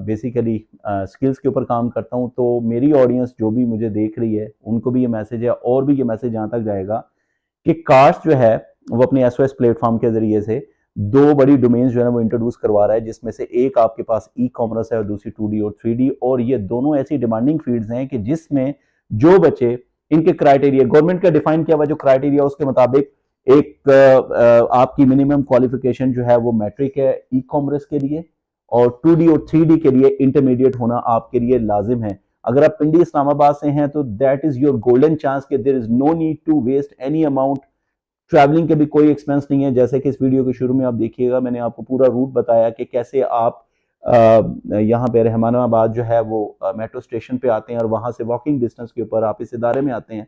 बेसिकली स्किल्स के ऊपर काम करता हूँ, तो मेरी ऑडियंस जो भी मुझे देख रही है उनको भी ये मैसेज है, और भी ये मैसेज जहाँ तक जाएगा कि कास्ट जो है वो अपने एसओएस प्लेटफॉर्म के जरिए से दो बड़ी डोमेन्स जो है ना वो इंट्रोड्यूस करवा रहा है, जिसमें से एक आपके पास ई कॉमर्स है और दूसरी 2D और 3D, और ये दोनों ऐसी डिमांडिंग फील्ड्स हैं कि जिसमें जो बच्चे इनके क्राइटेरिया गवर्नमेंट का डिफाइन किया हुआ जो क्राइटेरिया उसके मुताबिक एक आपकी मिनिमम क्वालिफिकेशन जो है वो मैट्रिक है ई कॉमर्स के लिए, और 2D और 3D के लिए इंटरमीडिएट होना आपके लिए लाजिम है। अगर आप पिंडी इस्लामाबाद से हैं तो that is your golden chance कि there is no need to waste any amount, travelling के भी कोई एक्सपेंस नहीं है। जैसे कि इस वीडियो के शुरू में आप देखिएगा मैंने आपको पूरा रूट बताया कि कैसे आप यहाँ पे रहमानाबाद जो है वो मेट्रो स्टेशन पे आते हैं और वहाँ से वॉकिंग डिस्टेंस के ऊपर आप इस इदारे में आते हैं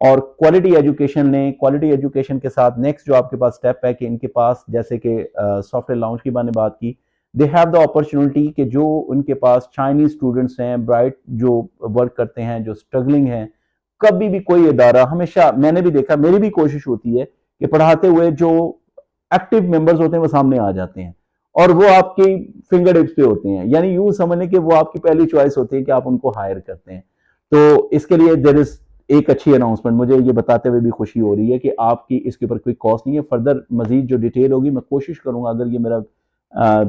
और क्वालिटी एजुकेशन लें। क्वालिटी एजुकेशन के साथ नेक्स्ट जो आपके पास स्टेप है कि इनके पास, जैसे कि सॉफ्टवेयर लाउंज की मैंने बात की, दे हैव द अपॉर्चुनिटी कि जो उनके पास चाइनीज स्टूडेंट्स हैं, ब्राइट जो वर्क करते हैं, जो स्ट्रगलिंग हैं, कभी भी कोई इदारा, हमेशा मैंने भी देखा, मेरी भी कोशिश होती है कि पढ़ाते हुए जो एक्टिव मेंबर्स होते हैं वो सामने आ जाते हैं और वो आपकी फिंगर टिप्स पे होते हैं, यानी यूं समझने कि वो आपकी पहली चॉइस होती है कि आप उनको हायर करते हैं। तो इसके लिए देयर इज एक अच्छी अनाउंसमेंट, मुझे ये बताते हुए भी खुशी हो रही है कि आपकी इसके ऊपर कोई कॉस्ट नहीं है। फर्दर मजीद जो डिटेल होगी मैं कोशिश करूंगा, अगर ये मेरा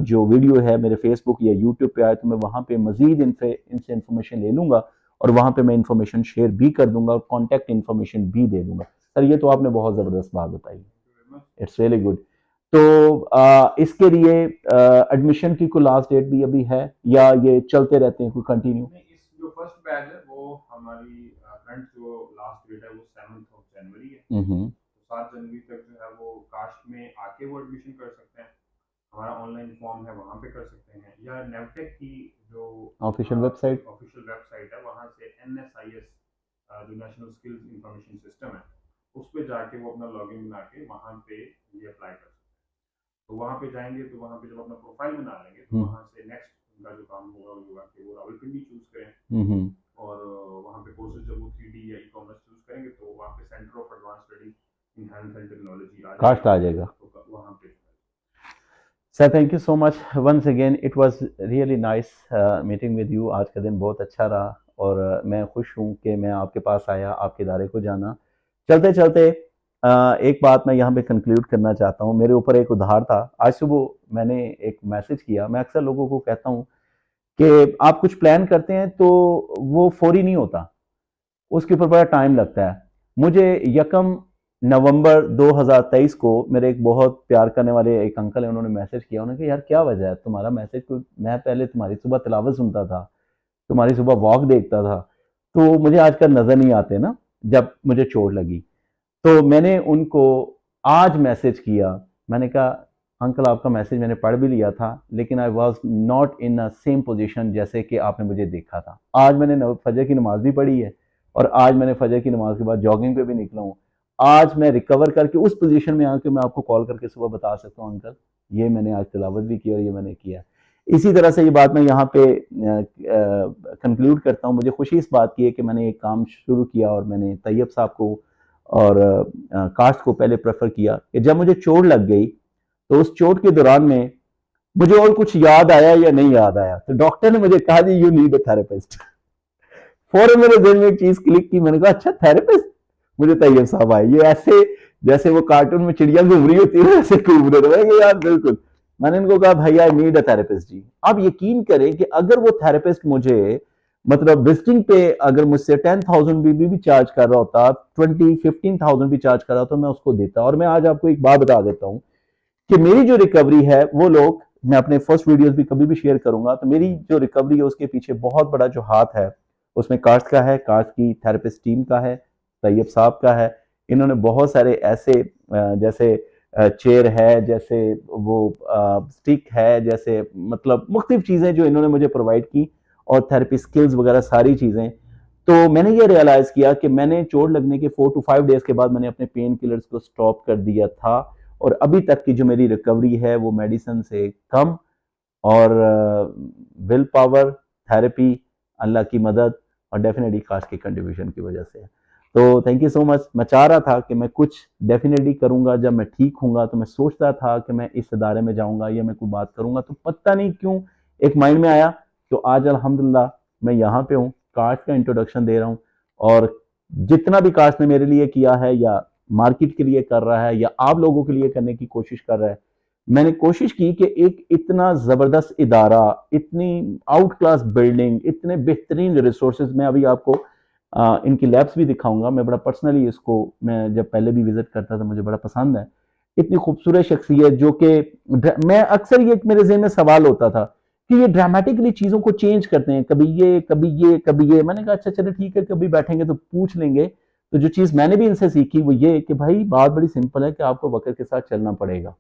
जो वीडियो है मेरे फेसबुक या यूट्यूब पे आए तो मैं वहाँ पे मजीद इनसे इंफॉर्मेशन ले लूंगा और वहाँ पे मैं इंफॉर्मेशन शेयर भी कर दूंगा और कॉन्टैक्ट इंफॉर्मेशन भी दे दूंगा। सर ये तो आपने बहुत ज़बरदस्त बात बताई, इट्स रियली गुड। तो इसके लिए एडमिशन की कोई लास्ट डेट भी अभी है या ये चलते रहते हैं कोई कंटिन्यू? नहीं, इस जो फर्स्ट बैच है वो हमारी करंट जो लास्ट डेट है वो 7 जनवरी है। तो 7 जनवरी तक जो है वो कास्ट में आके वो एडमिशन कर सकते हैं। हमारा ऑनलाइन फॉर्म है वहाँ पे कर सकते हैं, या नेवटेक की जो ऑफिशियल वेबसाइट है वहाँ से NSIS जो नेशनल स्किल्स इंफॉर्मेशन सिस्टम है उस पे जाके वो अपना लॉगिन बना के वहाँ पे ये अप्लाई कर सकते हैं। तो वहाँ पे जाएंगे तो वहाँ पे जब अपना प्रोफाइल बना लेंगे तो वहाँ से नेक्स्ट उनका जो काम होगा वो होगा कि वो रावलपिंडी चूज करें, और वहाँ पे कोर्सेज जब वो 3D या ई कॉमर्स चूज करेंगे तो वहाँ पे centre of advance study in health and technology cost आ जाएगा। तो वहाँ पे sir thank you so much once again, it was really nice meeting with you. आज का दिन बहुत अच्छा रहा और मैं खुश हूँ कि मैं आपके पास आया, आपके इदारे को जाना। चलते चलते एक बात मैं यहाँ पे कंक्लूड करना चाहता हूँ। मेरे ऊपर एक उधार था, आज सुबह मैंने एक मैसेज किया। मैं अक्सर लोगों को कहता हूँ कि आप कुछ प्लान करते हैं तो वो फौरी नहीं होता, उसके ऊपर बड़ा टाइम लगता है। मुझे 1 नवंबर 2023 को मेरे एक बहुत प्यार करने वाले एक अंकल हैं, उन्होंने मैसेज किया। उन्होंने कहा यार क्या वजह है तुम्हारा मैसेज को, मैं पहले तुम्हारी सुबह तिलावत सुनता था, तुम्हारी सुबह वॉक देखता था, तो मुझे आजकल नजर नहीं आते ना जब मुझे चोट लगी। तो मैंने उनको आज मैसेज किया, मैंने कहा अंकल आपका मैसेज मैंने पढ़ भी लिया था लेकिन I was not in a same position जैसे कि आपने मुझे देखा था। आज मैंने फजर की नमाज भी पढ़ी है और आज मैंने फजर की नमाज के बाद जॉगिंग पे भी निकला हूँ। आज मैं रिकवर करके उस पोजीशन में आके मैं आपको कॉल करके सुबह बता सकता हूँ अंकल ये मैंने आज तिलावत भी की और ये मैंने किया। इसी तरह से ये बात मैं यहाँ पे कंक्लूड करता हूँ। मुझे खुशी इस बात की है कि मैंने एक काम शुरू किया और मैंने तैयब साहब को और कास्ट को पहले प्रेफर किया कि जब मुझे चोट लग गई तो उस चोट के दौरान में मुझे और कुछ याद आया या नहीं याद आया, तो डॉक्टर ने मुझे कहा जी यू नीड अ थेरेपिस्ट। फौरन मेरे दिल में एक चीज क्लिक की, मैंने कहा अच्छा थेरेपिस्ट। मुझे तैयब साहब आए, ये ऐसे जैसे वो कार्टून में चिड़िया घूम रही होती है ऐसे घूम रहे थे यार, बिल्कुल। मैंने इनको कहा भैया आई नीड अ थेरेपिस्ट जी। आप यकीन करें कि अगर वो थेरेपिस्ट मुझे मतलब विजिटिंग पे अगर मुझसे 10,000 भी चार्ज कर रहा होता, 15,000 भी चार्ज कर रहा होता, मैं उसको देता। और मैं आज आपको एक बात बता देता हूँ कि मेरी जो रिकवरी है वो लोग, मैं अपने फर्स्ट वीडियोस भी कभी भी शेयर करूंगा, तो मेरी जो रिकवरी है उसके पीछे बहुत बड़ा जो हाथ है उसमें कास्ट का है, कास्ट की थेरेपिस्ट टीम का है, तैयब साहब का है। इन्होंने बहुत सारे ऐसे जैसे चेयर है, जैसे वो स्टिक है, जैसे मतलब मुख्तलिफ चीज़ें जो इन्होंने मुझे प्रोवाइड की और थेरेपी स्किल्स वगैरह सारी चीज़ें। तो मैंने ये रियलाइज़ किया कि मैंने चोट लगने के 4 to 5 डेज के बाद मैंने अपने पेन किलर्स को स्टॉप कर दिया था और अभी तक की जो मेरी रिकवरी है वो मेडिसिन से कम और विल पावर, थेरेपी, अल्लाह की मदद और डेफिनेटली कास्ट के कंट्रीब्यूशन की वजह से है। तो थैंक यू सो मच। मैं चाह रहा था कि मैं कुछ डेफिनेटली करूंगा, जब मैं ठीक हूँगा तो मैं सोचता था कि मैं इस इदारे में जाऊंगा या मैं कोई बात करूंगा, तो पता नहीं क्यों एक माइंड में आया। तो आज अल्हम्दुलिल्लाह मैं यहाँ पे हूँ, कास्ट का इंट्रोडक्शन दे रहा हूँ। और जितना भी कास्ट ने मेरे लिए किया है या मार्केट के लिए कर रहा है या आप लोगों के लिए करने की कोशिश कर रहा है, मैंने कोशिश की कि एक इतना ज़बरदस्त इदारा, इतनी आउट क्लास बिल्डिंग, इतने बेहतरीन रिसोर्सेज, मैं अभी आपको इनकी लैब्स भी दिखाऊंगा। मैं बड़ा पर्सनली इसको, मैं जब पहले भी विजिट करता था, मुझे बड़ा पसंद है। इतनी खूबसूरत शख्सियत जो कि मैं अक्सर, ये मेरे जहन में सवाल होता था कि ये ड्रामेटिकली चीज़ों को चेंज करते हैं, कभी ये कभी ये कभी ये। मैंने कहा अच्छा चलो ठीक है, कभी बैठेंगे तो पूछ लेंगे। तो जो चीज़ मैंने भी इनसे सीखी वो ये कि भाई बात बड़ी सिंपल है कि आपको वक्त के साथ चलना पड़ेगा।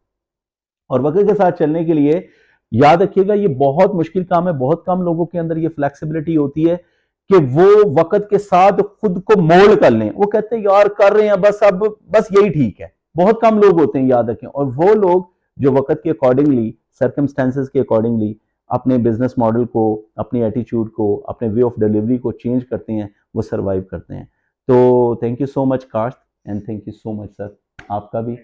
और वक्त के साथ चलने के लिए याद रखिएगा ये बहुत मुश्किल काम है। बहुत कम लोगों के अंदर ये फ्लेक्सिबिलिटी होती है कि वो वक्त के साथ खुद को मोल्ड कर लें। वो कहते हैं यार कर रहे हैं बस, अब बस यही ठीक है। बहुत कम लोग होते हैं, याद रखें। और वो लोग जो वक्त के अकॉर्डिंगली, सर्कमस्टेंसेस के अकॉर्डिंगली अपने बिजनेस मॉडल को, अपनी एटीट्यूड को, अपने वे ऑफ डिलीवरी को चेंज करते हैं, वो सर्वाइव करते हैं। तो thank you so much CAST, and thank you so much sir, आपका भी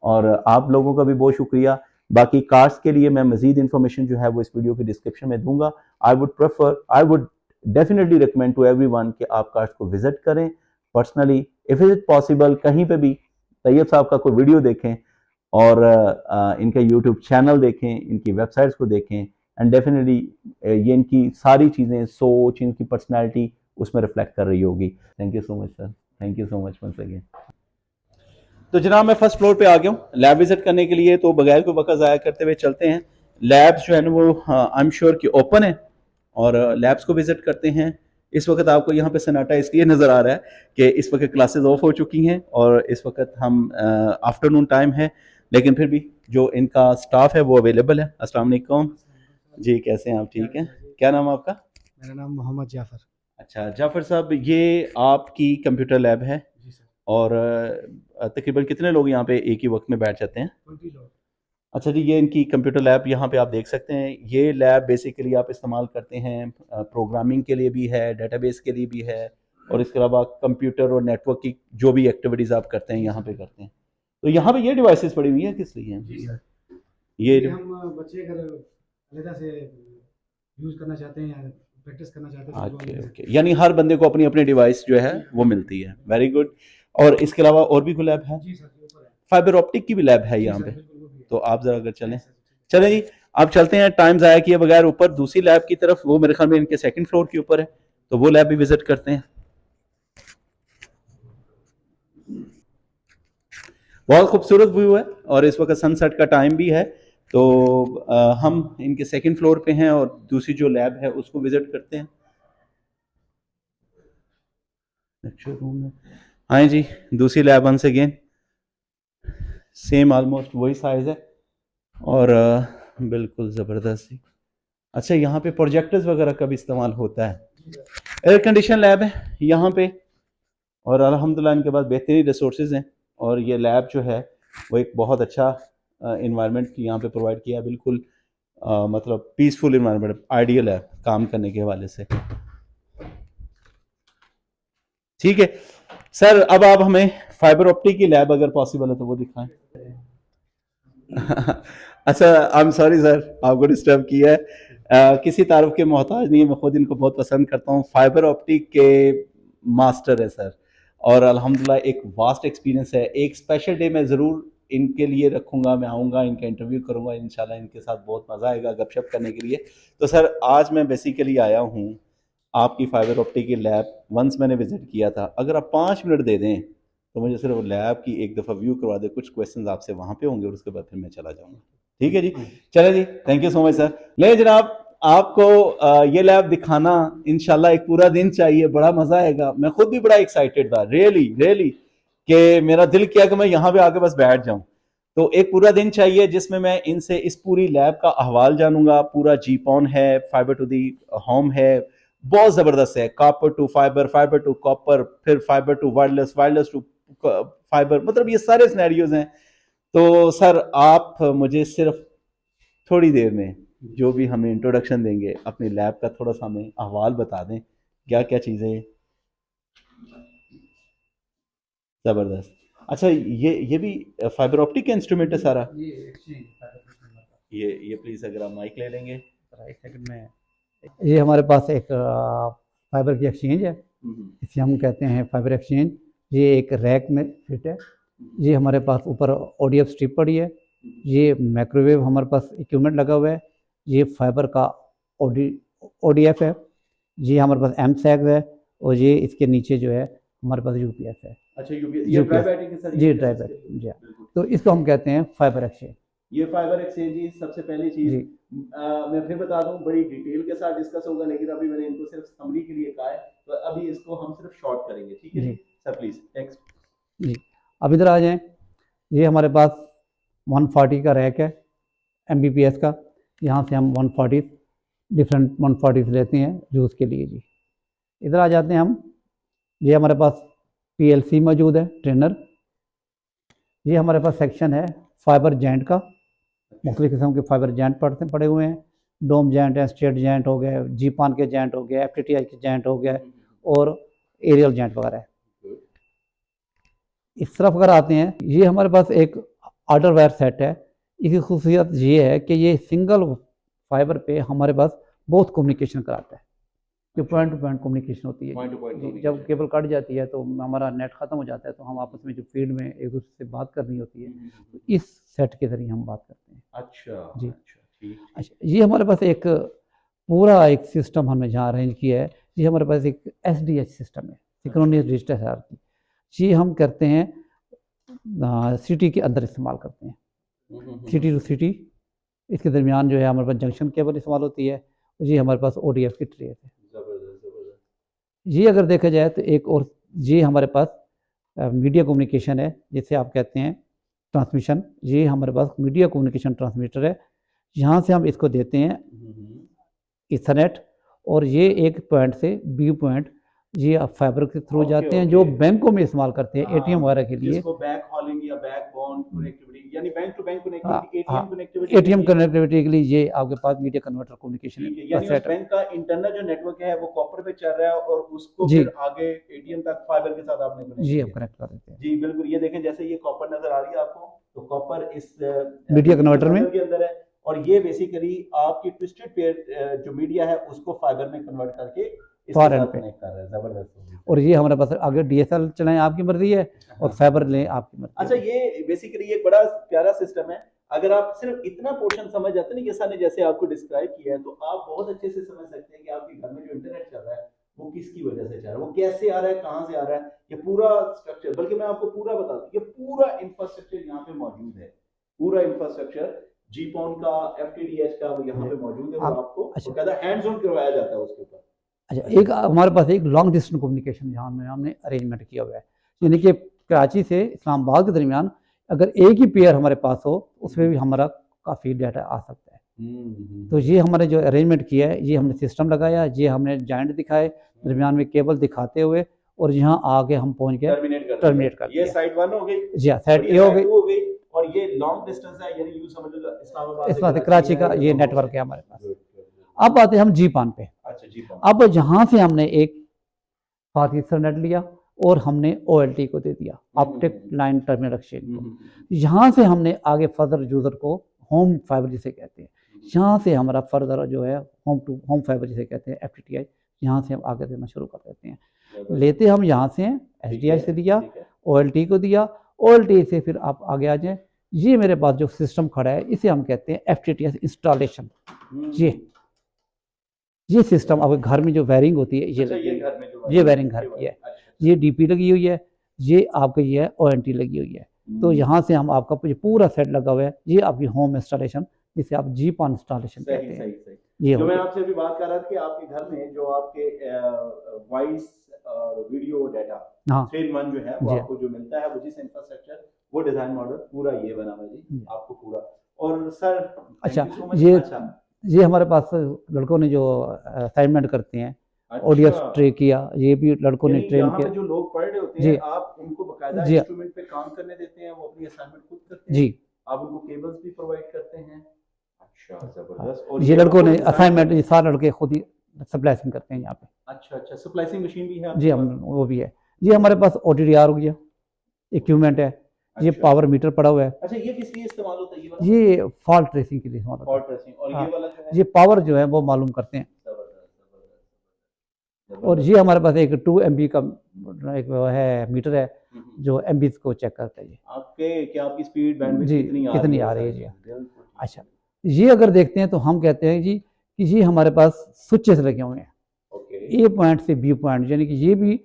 और आप लोगों का भी बहुत शुक्रिया। बाकी कास्ट के लिए मैं मजीद इंफॉर्मेशन जो है वो इस वीडियो के डिस्क्रिप्शन में दूंगा। I would definitely recommend to everyone कि आप कास्ट को विजिट करें personally, if is it possible. कहीं पे भी तैयब साहब का कोई वीडियो देखें और इनका यूट्यूब चैनल देखें, इनकी वेबसाइट्स को देखें, एंड डेफिनेटली ये इनकी सारी चीज़ें, सोच, इनकी पर्सनैलिटी उसमें रिफ्लेक्ट कर रही होगी। Thank you so much sir, thank you so much once again. तो जनाब मैं फर्स्ट फ्लोर पे आ गया हूँ लैब विजिट करने के लिए। तो बगैर कोई वक्त ज़ाया करते हुए चलते हैं। लैब्स जो है ना वो आई एम श्योर कि ओपन है, और लैब्स को विजिट करते हैं। इस वक्त आपको यहाँ पे सन्नाटा इसलिए नज़र आ रहा है कि इस वक्त क्लासेस ऑफ हो चुकी हैं और इस वक्त हम आफ्टरनून टाइम है, लेकिन फिर भी जो इनका स्टाफ है वो अवेलेबल है। अस्सलाम वालेकुम जी, कैसे हैं आप? ठीक हैं। क्या नाम है आपका? मेरा नाम मोहम्मद जाफ़र। अच्छा जाफ़र साहब, ये आपकी कंप्यूटर लैब है जी सर। और तकरीबन कितने लोग यहाँ पे एक ही वक्त में बैठ जाते हैं? 20 लोग। अच्छा जी, ये इनकी कंप्यूटर लैब यहाँ पे आप देख सकते हैं। ये लैब बेसिकली आप इस्तेमाल करते हैं प्रोग्रामिंग के लिए भी है, डेटाबेस के लिए भी है, और इसके अलावा कंप्यूटर और नेटवर्क की जो भी एक्टिविटीज़ आप करते हैं यहाँ पे करते हैं। तो यहाँ पे ये डिवाइसेस पड़ी हुई हैं किस लिए हैं? जी सर। ये ये हम बच्चे अगर अलग से यूज़ करना चाहते हैं या प्रैक्टिस करना चाहते हैं तो वो ओके ले ओके, यानी हर बंदे को अपनी अपनी डिवाइस जो है वो मिलती है। Very good. और इसके अलावा और भी कोई लैब है? जी सर, ये ऊपर है। फाइबर ऑप्टिक की भी लैब है जी यहाँ सर, पे? बिल्कुल वो भी है। तो आप जरा अगर चलें, यस सर, चलें जी आप चलते हैं टाइम ज़ाया किए बगैर ऊपर दूसरी लैब की तरफ। वो मेरे ख्याल में इनके सेकंड फ्लोर के ऊपर है, तो वो लैब भी विजिट करते हैं। बहुत खूबसूरत व्यू है और इस वक्त सनसेट का टाइम भी है। तो हम इनके सेकंड फ्लोर पे हैं और दूसरी जो लैब है उसको विजिट करते हैं। लेक्चर रूम है। हाँ जी, दूसरी lab once again same almost वही साइज है और बिल्कुल ज़बरदस्त। अच्छा, यहाँ पे प्रोजेक्टर्स वगैरह का भी इस्तेमाल होता है। एयर कंडीशन लैब है यहाँ पे और अल्हम्दुलिल्लाह इनके पास बेहतरीन रिसोर्सेज हैं और ये लैब जो है वो एक बहुत अच्छा इन्वायरमेंट यहाँ पे प्रोवाइड किया है। बिल्कुल मतलब पीसफुल इन्वायरमेंट, आइडियल है काम करने के हवाले से। ठीक है सर, अब आप हमें फाइबर ऑप्टिक की लैब अगर पॉसिबल है तो वो दिखाएं। अच्छा, आई एम सॉरी सर, आपको डिस्टर्ब किया है। किसी तारुफ के मोहताज नहीं है, मैं खुद इनको बहुत पसंद करता हूँ। फाइबर ऑप्टिक के मास्टर है सर और अल्हम्दुलिल्लाह एक वास्ट एक्सपीरियंस है। एक स्पेशल डे मैं ज़रूर इनके लिए रखूँगा, मैं आऊँगा, इनका इंटरव्यू करूँगा इंशाल्लाह। इनके साथ बहुत मज़ा आएगा गपशप करने के लिए। तो सर आज मैं बेसिकली आया हूँ आपकी फाइबर ऑप्टिक की लैब। वंस मैंने विजिट किया था, अगर आप 5 मिनट दे दें तो मुझे सिर्फ लैब की एक दफ़ा व्यू करवा दे। कुछ क्वेश्चंस आपसे वहाँ पे होंगे और उसके बाद फिर मैं चला जाऊँगा। ठीक है जी, चले जी, thank you so much sir. ले जनाब, आपको ये लैब दिखाना इंशाल्लाह एक पूरा दिन चाहिए, बड़ा मज़ा आएगा। मैं खुद भी बड़ा एक्साइटेड था, रियली कि मेरा दिल किया कि मैं यहाँ पे आके बस बैठ जाऊँ। तो एक पूरा दिन चाहिए जिसमें मैं इनसे इस पूरी लैब का अहवाल जानूंगा। पूरा जीपॉन है, फाइबर टू दी होम है, बहुत ज़बरदस्त है। Copper to fibre, fibre to copper, फिर fibre to wireless, wireless to fibre, मतलब ये सारे सिनेरियोज हैं। तो सर आप मुझे सिर्फ थोड़ी देर में जो भी हमें इंट्रोडक्शन देंगे अपनी लैब का, थोड़ा सा हमें अहवाल बता दें, क्या क्या चीज़ें। ज़बरदस्त। अच्छा, ये भी फाइबर ऑप्टिक का इंस्ट्रूमेंट है सारा? ये एक्सचेंज ये प्लीज़ अगर आप माइक ले लेंगे। एक सेकंड में, ये हमारे पास एक फाइबर की एक्सचेंज है, इसे हम कहते हैं फाइबर एक्सचेंज। ये एक रैक में फिट है। ये हमारे पास ऊपर ODF स्ट्रिप पड़ी है। ये माइक्रोवेव हमारे पास इक्विपमेंट लगा हुआ है। ये फाइबर का ODF है। ये हमारे पास M-SAG है और ये इसके नीचे जो है हमारे पास UPS है। अच्छा, ये ड्राई बैटरी के साथ जी ड्राई बैटरी, जी। तो इसको हम कहते हैं फाइबर एक्सचेंज। ये फाइबर एक्सचेंज ही सबसे पहली चीज़। जी। मैं फिर बता दूं, बड़ी डिटेल के साथ डिस्कस होगा, लेकिन अभी मैंने इनको सिर्फ समरी के लिए कहा है, तो अभी इसको हम सिर्फ शॉर्ट करेंगे, ठीक है जी। सर? Please next. जी, अब इधर आ जाएं। ये हमारे पास 140 का रैक है MBPS का। यहाँ से हम 140 डिफरेंट 140 लेते हैं यूज़ के लिए जी। इधर आ जाते हैं हम। ये हमारे पास PLC मौजूद है, ट्रेनर। ये हमारे पास सेक्शन है फाइबर जॉइंट का। मुख्तलिफ़ किस्म के फाइबर जॉइंट पड़े हुए हैं। डोम जॉइंट है, स्ट्रेट जॉइंट हो गए, जीपान के जॉइंट हो गए, FTTI के जॉइंट हो गए और एरियल जॉइंट वगैरह है। इस तरफ अगर आते हैं, ये हमारे पास एक ऑर्डर वायर सेट है। इसकी खूसियत ये है कि ये सिंगल फाइबर पे हमारे पास बहुत कम्युनिकेशन कराता है, जो पॉइंट टू पॉइंट कम्युनिकेशन होती है। पॉइंट टू पॉइंट जी, जब केबल कट जाती है तो हमारा नेट ख़त्म हो जाता है, तो हम आपस में जो फील्ड में एक दूसरे से बात करनी होती है, तो इस सेट के ज़रिए हम बात करते हैं। अच्छा जी। अच्छा, ठीक। अच्छा, ये हमारे पास एक पूरा एक सिस्टम हमने जहाँ अरेंज किया है। ये हमारे पास एक SDH सिस्टम है, सिंक्रोनस डिजिटल हायरार्की। ये हम करते हैं सिटी के अंदर इस्तेमाल करते हैं, सिटी टू सिटी। इसके दरमियान जो है हमारे पास जंक्शन केबल इस्तेमाल होती है। ये हमारे पास ODF की ट्रे है। ज़बरदस्त ज़बरदस्त। ये अगर देखा जाए तो एक और ये हमारे पास मीडिया कम्युनिकेशन है, जिसे आप कहते हैं ट्रांसमिशन। ये हमारे पास मीडिया कम्युनिकेशन ट्रांसमीटर है। यहाँ से हम इसको देते हैं इथरनेट, और ये एक पॉइंट से B पॉइंट ये आप फाइबर के थ्रू जाते हैं, जो बैंकों में इस्तेमाल करते हैं ATM वगैरह के लिए। जिसको बैक हॉलिंग या बैकबोन कनेक्टिविटी, यानी बैंक टू बैंक कनेक्टिविटी, हाँ, ATM कनेक्टिविटी, ATM कनेक्टिविटी के लिए ये आपके पास मीडिया कन्वर्टर कम्युनिकेशन यानी उस बैंक का इंटरनल जो नेटवर्क है वो कॉपर पे चल रहा है और उसको जी। फिर आगे ATM तक फाइबर के साथ आपने कनेक्ट जी किया। हम कनेक्ट कर देते हैं। जी बिल्कुल, ये देखें जैसे ये कॉपर नजर आ रही है आपको, तो कॉपर इस मीडिया कन्वर्टर में के अंदर है, और ये बेसिकली आपकी ट्विस्टेड पेयर जो मीडिया है उसको फाइबर में कन्वर्ट करके इसके फार साथ एंड पे। कनेक्ट कर रहा है। जबरदस्त। और ये हमारे पास आगे DSL चलाएं आपकी मर्जी है, और फाइबर लें आपकी मर्जी अच्छा, है। ये बेसिकली एक बड़ा प्यारा सिस्टम है। अगर आप सिर्फ इतना पोर्शन समझ जाते हैं कि सर ने जैसे आपको डिस्क्राइब किया है, तो आप बहुत अच्छे से समझ सकते हैं कि आपके घर में जो इंटरनेट चल रहा है वो किसकी वजह से चल रहा है, वो कैसे आ रहा है, कहाँ से आ रहा है, ये पूरा स्ट्रक्चर। बल्कि मैं आपको पूरा बता दूं, ये पूरा इंफ्रास्ट्रक्चर यहाँ पे मौजूद है। पूरा इंफ्रास्ट्रक्चर GPON का, FTTH का, वो यहाँ पे मौजूद है। वो आपको बकायदा हैंड्स ऑन करवाया जाता है उसके ऊपर। अच्छा, एक हमारे पास एक लॉन्ग डिस्टेंस कम्युनिकेशन जहाँ में हमने अरेंजमेंट किया हुआ है, यानी कि कराची से इस्लामाबाद के दरमियान अगर एक ही पेयर हमारे पास हो, उसमें भी हमारा काफ़ी डाटा आ सकता है। तो ये हमारे जो अरेंजमेंट किया है, ये हमने सिस्टम लगाया, ये हमने जॉइंट दिखाए, दरमियान में केबल दिखाते हुए, और यहाँ आगे हम पहुँच गए टर्मिनेट कर ये साइड 1 हो गई, जी हाँ, साइड ए हो गई, और ये लॉन्ग डिस्टेंस है, यानी यूं समझ लो इस्लामाबाद इस बात कराची का ये नेटवर्क है हमारे पास। अब आते हैं हम GPON पे। अच्छा, GPON। अब यहाँ से हमने एक फास्ट ईथरनेट लिया और हमने OLT को दे दिया, ऑप्टिक लाइन टर्मिनल एक्सचेंज को। यहाँ से हमने आगे फर्दर यूज़र को होम फाइबर जिसे कहते हैं, यहाँ से हमारा फर्दर जो है होम टू होम फाइबर जिसे कहते हैं FTTI, यहाँ से हम आगे देना शुरू कर देते हैं। लेते हम यहाँ से SDI से दिया, OLT को दिया, OLT से फिर आप आगे आ जाएँ। ये मेरे पास जो सिस्टम खड़ा है, इसे हम कहते हैं FTTH इंस्टॉलेशन। ये सिस्टम अब घर में जो वायरिंग होती है, ये वायरिंग घर की है। ये DP लगी हुई है, ये आपका ये है ONT लगी हुई है। तो यहाँ से हम आपका पूरा सेट लगा हुआ है, ये आपकी होम इंस्टॉलेशन, जिसे आप GPON इंस्टॉलेशन कहते हैं। ये जो मैं आपसे अभी बात कर रहा था कि आपके घर में जो आपके वॉइस और वीडियो डाटा 3-in-1 जो है वो आपको जो मिलता है, वो जिस इंफ्रास्ट्रक्चर, वो डिजाइन मॉडल पूरा ये बना हुआ जी आपको पूरा। और सर अच्छा, ये हमारे पास लड़कों ने जो असाइनमेंट करते हैं, ODF ट्रे किया, ये भी लड़कों ने ट्रेन किया। जो लोग पढ़ रहे होते हैं, आप उनको बकायदा इंस्ट्रूमेंट पे काम करने देते हैं, वो अपनी असाइनमेंट खुद करते हैं जी, आप उनको केबल्स भी प्रोवाइड करते हैं। अच्छा, जबरदस्त। और ये लड़कों ने असाइनमेंट, ये सारे लड़के खुद ही स्प्लाइसिंग करते हैं यहाँ पे। अच्छा, स्प्लाइसिंग मशीन भी है जी, हम वो भी है। ये हमारे पास OTDR हो गया, इक्विपमेंट है। ये अच्छा। पावर मीटर पड़ा हुआ है, अच्छा, ये किस लिए इस्तेमाल होता है ये वाला? ये फॉल्ट ट्रेसिंग के लिए इस्तेमाल होता फॉल्ट ट्रेसिंग। और हाँ। ये वाला जो है। है? ये पावर जो है वो मालूम करते हैं। और ये हमारे पास एक 2 MB का एक वो है मीटर है जो MB को चेक करता है। आपकी स्पीड बैंडविड्थ जी, कितनी कितनी आ आ रही रही है? है जी। बिल्कुल। अच्छा, ये अगर देखते हैं तो हम कहते हैं जी कि ये हमारे पास स्विचेस लगे हुए हैं, ओके। A पॉइंट से B पॉइंट, यानी कि ये भी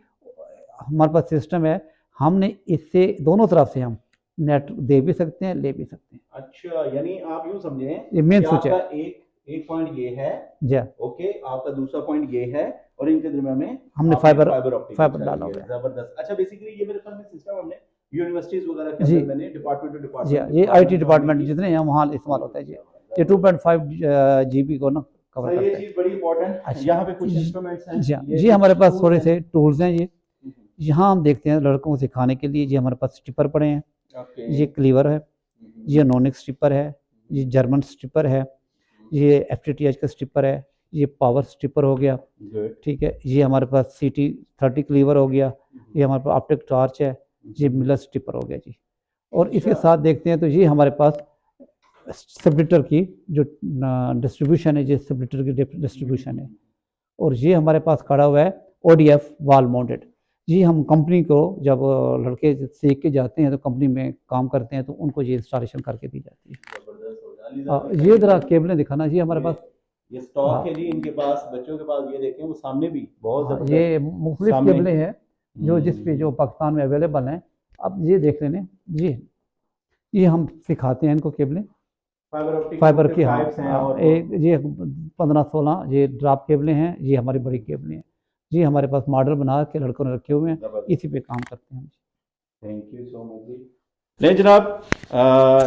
हमारे पास सिस्टम है। हमने इससे दोनों तरफ से हम नेट दे भी सकते हैं, ले भी सकते हैं। अच्छा, यानी आप यूं समझें ये मेन कि स्विच है। आपका एक पॉइंट ये है, जी, ओके, आपका दूसरा पॉइंट ये है, और इनके दरमियान में हमने आपने फाइबर ऑप्टिक फाइबर बिछाई डाला है। हुआ है। जबरदस्त। अच्छा, बेसिकली ये मेरे ख्याल में सिस्टम हमने यूनिवर्सिटीज वगैरह के जी। अंदर मैंने डिपार्टमेंट टू जी, डिपार्टमेंट ये IT डिपार्टमेंट जितने हैं वहाँ इस्तेमाल होता है जी। ये 2.5 GB को ना कवर सर, ये करता है। चीज बड़ी इंपॉर्टेंट। अच्छा, यहाँ पे कुछ इंस्ट्रूमेंट्स हैं। जी, ये हमारे पास थोड़े से टूल्स हैं। ये हम्म, यहाँ हम देखते हैं लड़कों को सिखाने के लिए, ये हमारे पास स्टिपर पड़े हैं। ओके। ये क्लीवर है, ये नॉनिक स्टिपर है, ये जर्मन स्टिपर है, ये FTTH का स्टिपर है, ये पावर स्टिपर हो गया, गुड। ठीक है। ये हमारे पास CT30 क्लीवर हो गया, ये हमारे पास ऑप्टिक टॉर्च है, ये मिलर स्टिपर हो गया जी। और इसके अच्छा। साथ देखते हैं तो ये हमारे पास स्प्लिटर की जो डिस्ट्रीब्यूशन है, ये स्प्लिटर की डिस्ट्रीब्यूशन है। और ये हमारे पास खड़ा हुआ है ODF वॉल माउंटेड। ये हम कंपनी को जब लड़के सीख के जाते हैं तो कंपनी में काम करते हैं तो उनको ये इंस्टॉलेशन करके दी जाती है। जबरदस्त हो गया। ये जरा केबलें दिखाना, ये हमारे पास ये स्टॉक हाँ। है जी इनके पास, बच्चों के पास। ये देखें, वो सामने भी बहुत जबरदस्त। ये मुख्तलिफ सामने। केबलें हैं जो जिस पे जो पाकिस्तान में अवेलेबल हैं। अब ये देख लेने जी, ये हम सिखाते हैं इनको केबलें फाइबर की। हाँ, एक ये 15-16 ये ड्रॉप केबलें हैं, ये हमारी बड़ी केबलें हैं। ये हमारे पास मॉडल बना के लड़कों ने रखे हुए हैं, इसी पे काम करते हैं हम। थैंक यू सो मच जी। नहीं जनाब,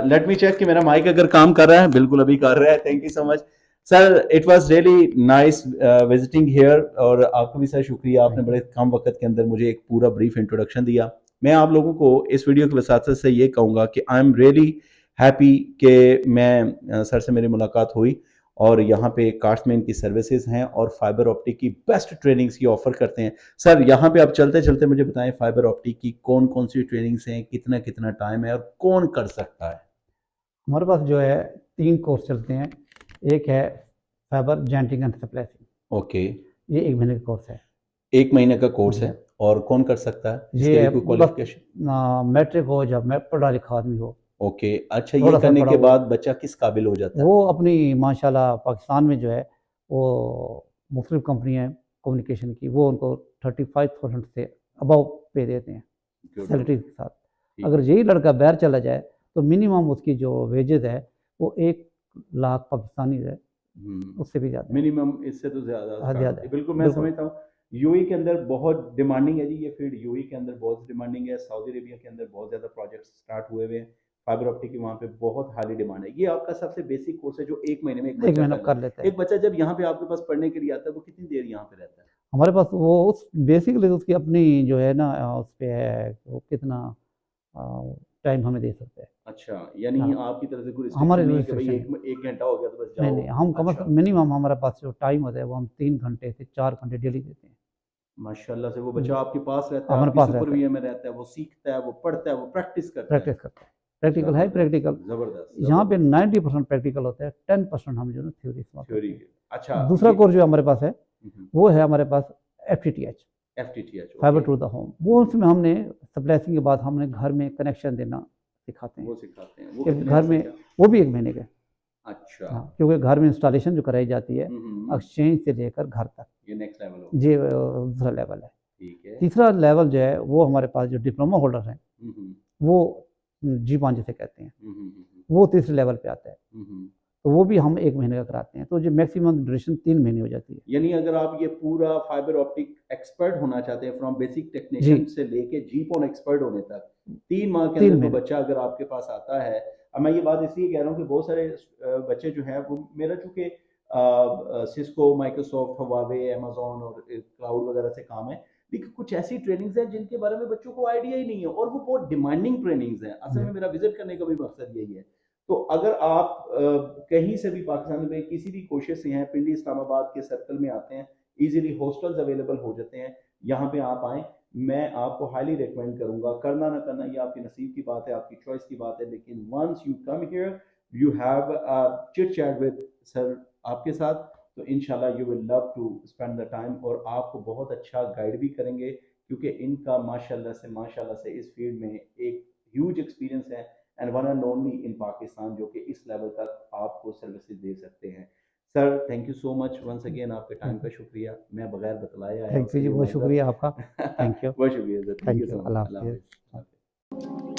लेट मी चेक कि मेरा माइक अगर काम कर रहा है। बिल्कुल अभी कर रहा है। Thank you so much sir, it was really nice visiting here. और आपको भी सर शुक्रिया, आपने बड़े कम वक्त के अंदर मुझे एक पूरा ब्रीफ इंट्रोडक्शन दिया। मैं आप लोगों को इस वीडियो के वसात से ये कहूँगा कि आई एम रियली हैप्पी कि मैं सर से मेरी मुलाकात हुई और यहाँ पे कास्टमैन की सर्विसेज हैं और फाइबर ऑप्टिक की बेस्ट ट्रेनिंग्स की ऑफर करते हैं। सर, यहाँ पे आप चलते चलते मुझे बताएं, फाइबर ऑप्टिक की कौन कौन सी ट्रेनिंग्स हैं, कितना कितना टाइम है और कौन कर सकता है? हमारे पास जो है 3 कोर्स चलते हैं। एक है फाइबर जेंटिंग एंड स्प्लाइसिंग, ओके। ये 1 महीने का कोर्स है। 1 महीने का कोर्स है। और कौन कर सकता है? इसके लिए कोई क्वालिफिकेशन? मैट्रिक हो, जब मैं पढ़ा लिखा आदमी हो। ओके। अच्छा, थोड़ा ये सा करने पढ़ा के हुआ। बाद बच्चा किस काबिल हो जाता है? वो अपनी माशाल्लाह पाकिस्तान में जो है वो मुख्तलिफ कंपनी है कम्युनिकेशन की, वो उनको 35,000 से अबव पे देते हैं सैलरी के साथ। अगर यही लड़का बाहर चला जाए तो मिनिमम उसकी जो वेजेस है वो 1 लाख पाकिस्तानी है, उससे भी ज़्यादा। मिनिमम इससे तो ज्यादा ज़्यादा है। बिल्कुल मैं समझता हूँ। यूएई के अंदर बहुत डिमांडिंग है जी ये फील्ड। यूएई के अंदर बहुत डिमांडिंग है। सऊदी अरेबिया के अंदर बहुत ज़्यादा प्रोजेक्ट्स स्टार्ट हुए हुए हैं फाइबर ऑप्टिक की, वहाँ पे बहुत हाईली डिमांड है। ये आपका सबसे बेसिक कोर्स है जो 1 महीने में 1 महीना कर लेते हैं। एक बच्चा जब यहाँ पे आपके पास पढ़ने के लिए आता है वो कितनी देर यहाँ पे रहता है? हमारे पास वो उस बेसिकली उसकी अपनी जो है ना उस पे है वो कितना टाइम हमें दे सकते हैं। अच्छा, यानी हाँ। आपकी तरफ से कोई हमारे restriction नहीं है कि भाई restriction एक घंटा हो गया तो बस जाओ? नहीं नहीं, हम कम अच्छा। मिनिमम हमारे पास जो टाइम होता है वो हम 3 घंटे से 4 घंटे डेली देते हैं। माशाल्लाह से वो बच्चा आपके पास रहता है, हमारे आपकी पास रहता है। सुपरविजन में रहता है, वो सीखता है, वो पढ़ता है, वो प्रैक्टिस करता है। प्रैक्टिस करते हैं, प्रैक्टिकल है प्रैक्टिकल। जबरदस्त। यहाँ पे 90% प्रैक्टिकल होता है, 10% हम जो है थ्योरी थ्योरी। अच्छा, दूसरा कोर्स जो हमारे पास है हम्म, वो है हमारे पास FTTH FTTH, fibre okay. To the home. वो उसमें हमने स्प्लाइसिंग के बाद हमने घर में कनेक्शन देना सिखाते हैं। वो सिखाते हैं। वो कि कितने घर से में क्या? वो भी 1 महीने का। अच्छा। हाँ, क्योंकि घर में इंस्टॉलेशन जो कराई जाती है एक्सचेंज से लेकर घर तक, ये नेक्स्ट लेवल हो। ये दूसरा लेवल है। ठीक है। तीसरा लेवल जो है वो हमारे पास जो डिप्लोमा होल्डर हैं हम्म, वो G5 जिसे कहते हैं, हम्म, वो तीसरे लेवल पे आता है। हम्म। तो वो भी हम 1 महीने का कराते हैं, तो जो मैक्सिमम ड्यूरेशन 3 महीने हो जाती है। यानी अगर आप ये पूरा फाइबर ऑप्टिक एक्सपर्ट होना चाहते हैं फ्रॉम बेसिक टेक्नीशियन से लेके जीपॉन एक्सपर्ट होने तक, 3 माह के 3 अंदर कोई महीने। बच्चा अगर आपके पास आता है। अब मैं ये बात इसलिए कह रहा हूँ कि बहुत सारे बच्चे जो हैं वो मेरा चूंकि सिस्को, माइक्रोसॉफ्ट, हवावे, अमेजोन और क्लाउड वगैरह से काम है, लेकिन कुछ ऐसी ट्रेनिंग्स हैं जिनके बारे में बच्चों को आइडिया ही नहीं है और वो बहुत डिमांडिंग ट्रेनिंग्स हैं। असल में मेरा विजिट करने का भी मकसद यही है। तो अगर आप कहीं से भी पाकिस्तान में किसी भी कोशिश से हैं, पिंडी इस्लामाबाद के सर्कल में आते हैं, इजीली हॉस्टल्स अवेलेबल हो जाते हैं, यहाँ पे आप आएँ। मैं आपको हाईली रिकमेंड करूंगा। करना ना करना ये आपकी नसीब की बात है, आपकी चॉइस की बात है, लेकिन once you come here you have chit chat with sir आपके साथ, तो इंशाल्लाह you will love to spend the time, और आपको बहुत अच्छा गाइड भी करेंगे, क्योंकि इनका माशाल्लाह से इस फील्ड में एक ह्यूज एक्सपीरियंस है, and one and only in Pakistan जो कि इस लेवल तक आपको सर्विसेज दे सकते हैं। Sir thank you so much once again, आपके टाइम का शुक्रिया, मैं बगैर बतलाए आया। थैंक यू जी, बहुत शुक्रिया आपका। थैंक यू, बहुत शुक्रिया sir, thank you you, so much. Allah Allah हाफिज़। हाफिज़।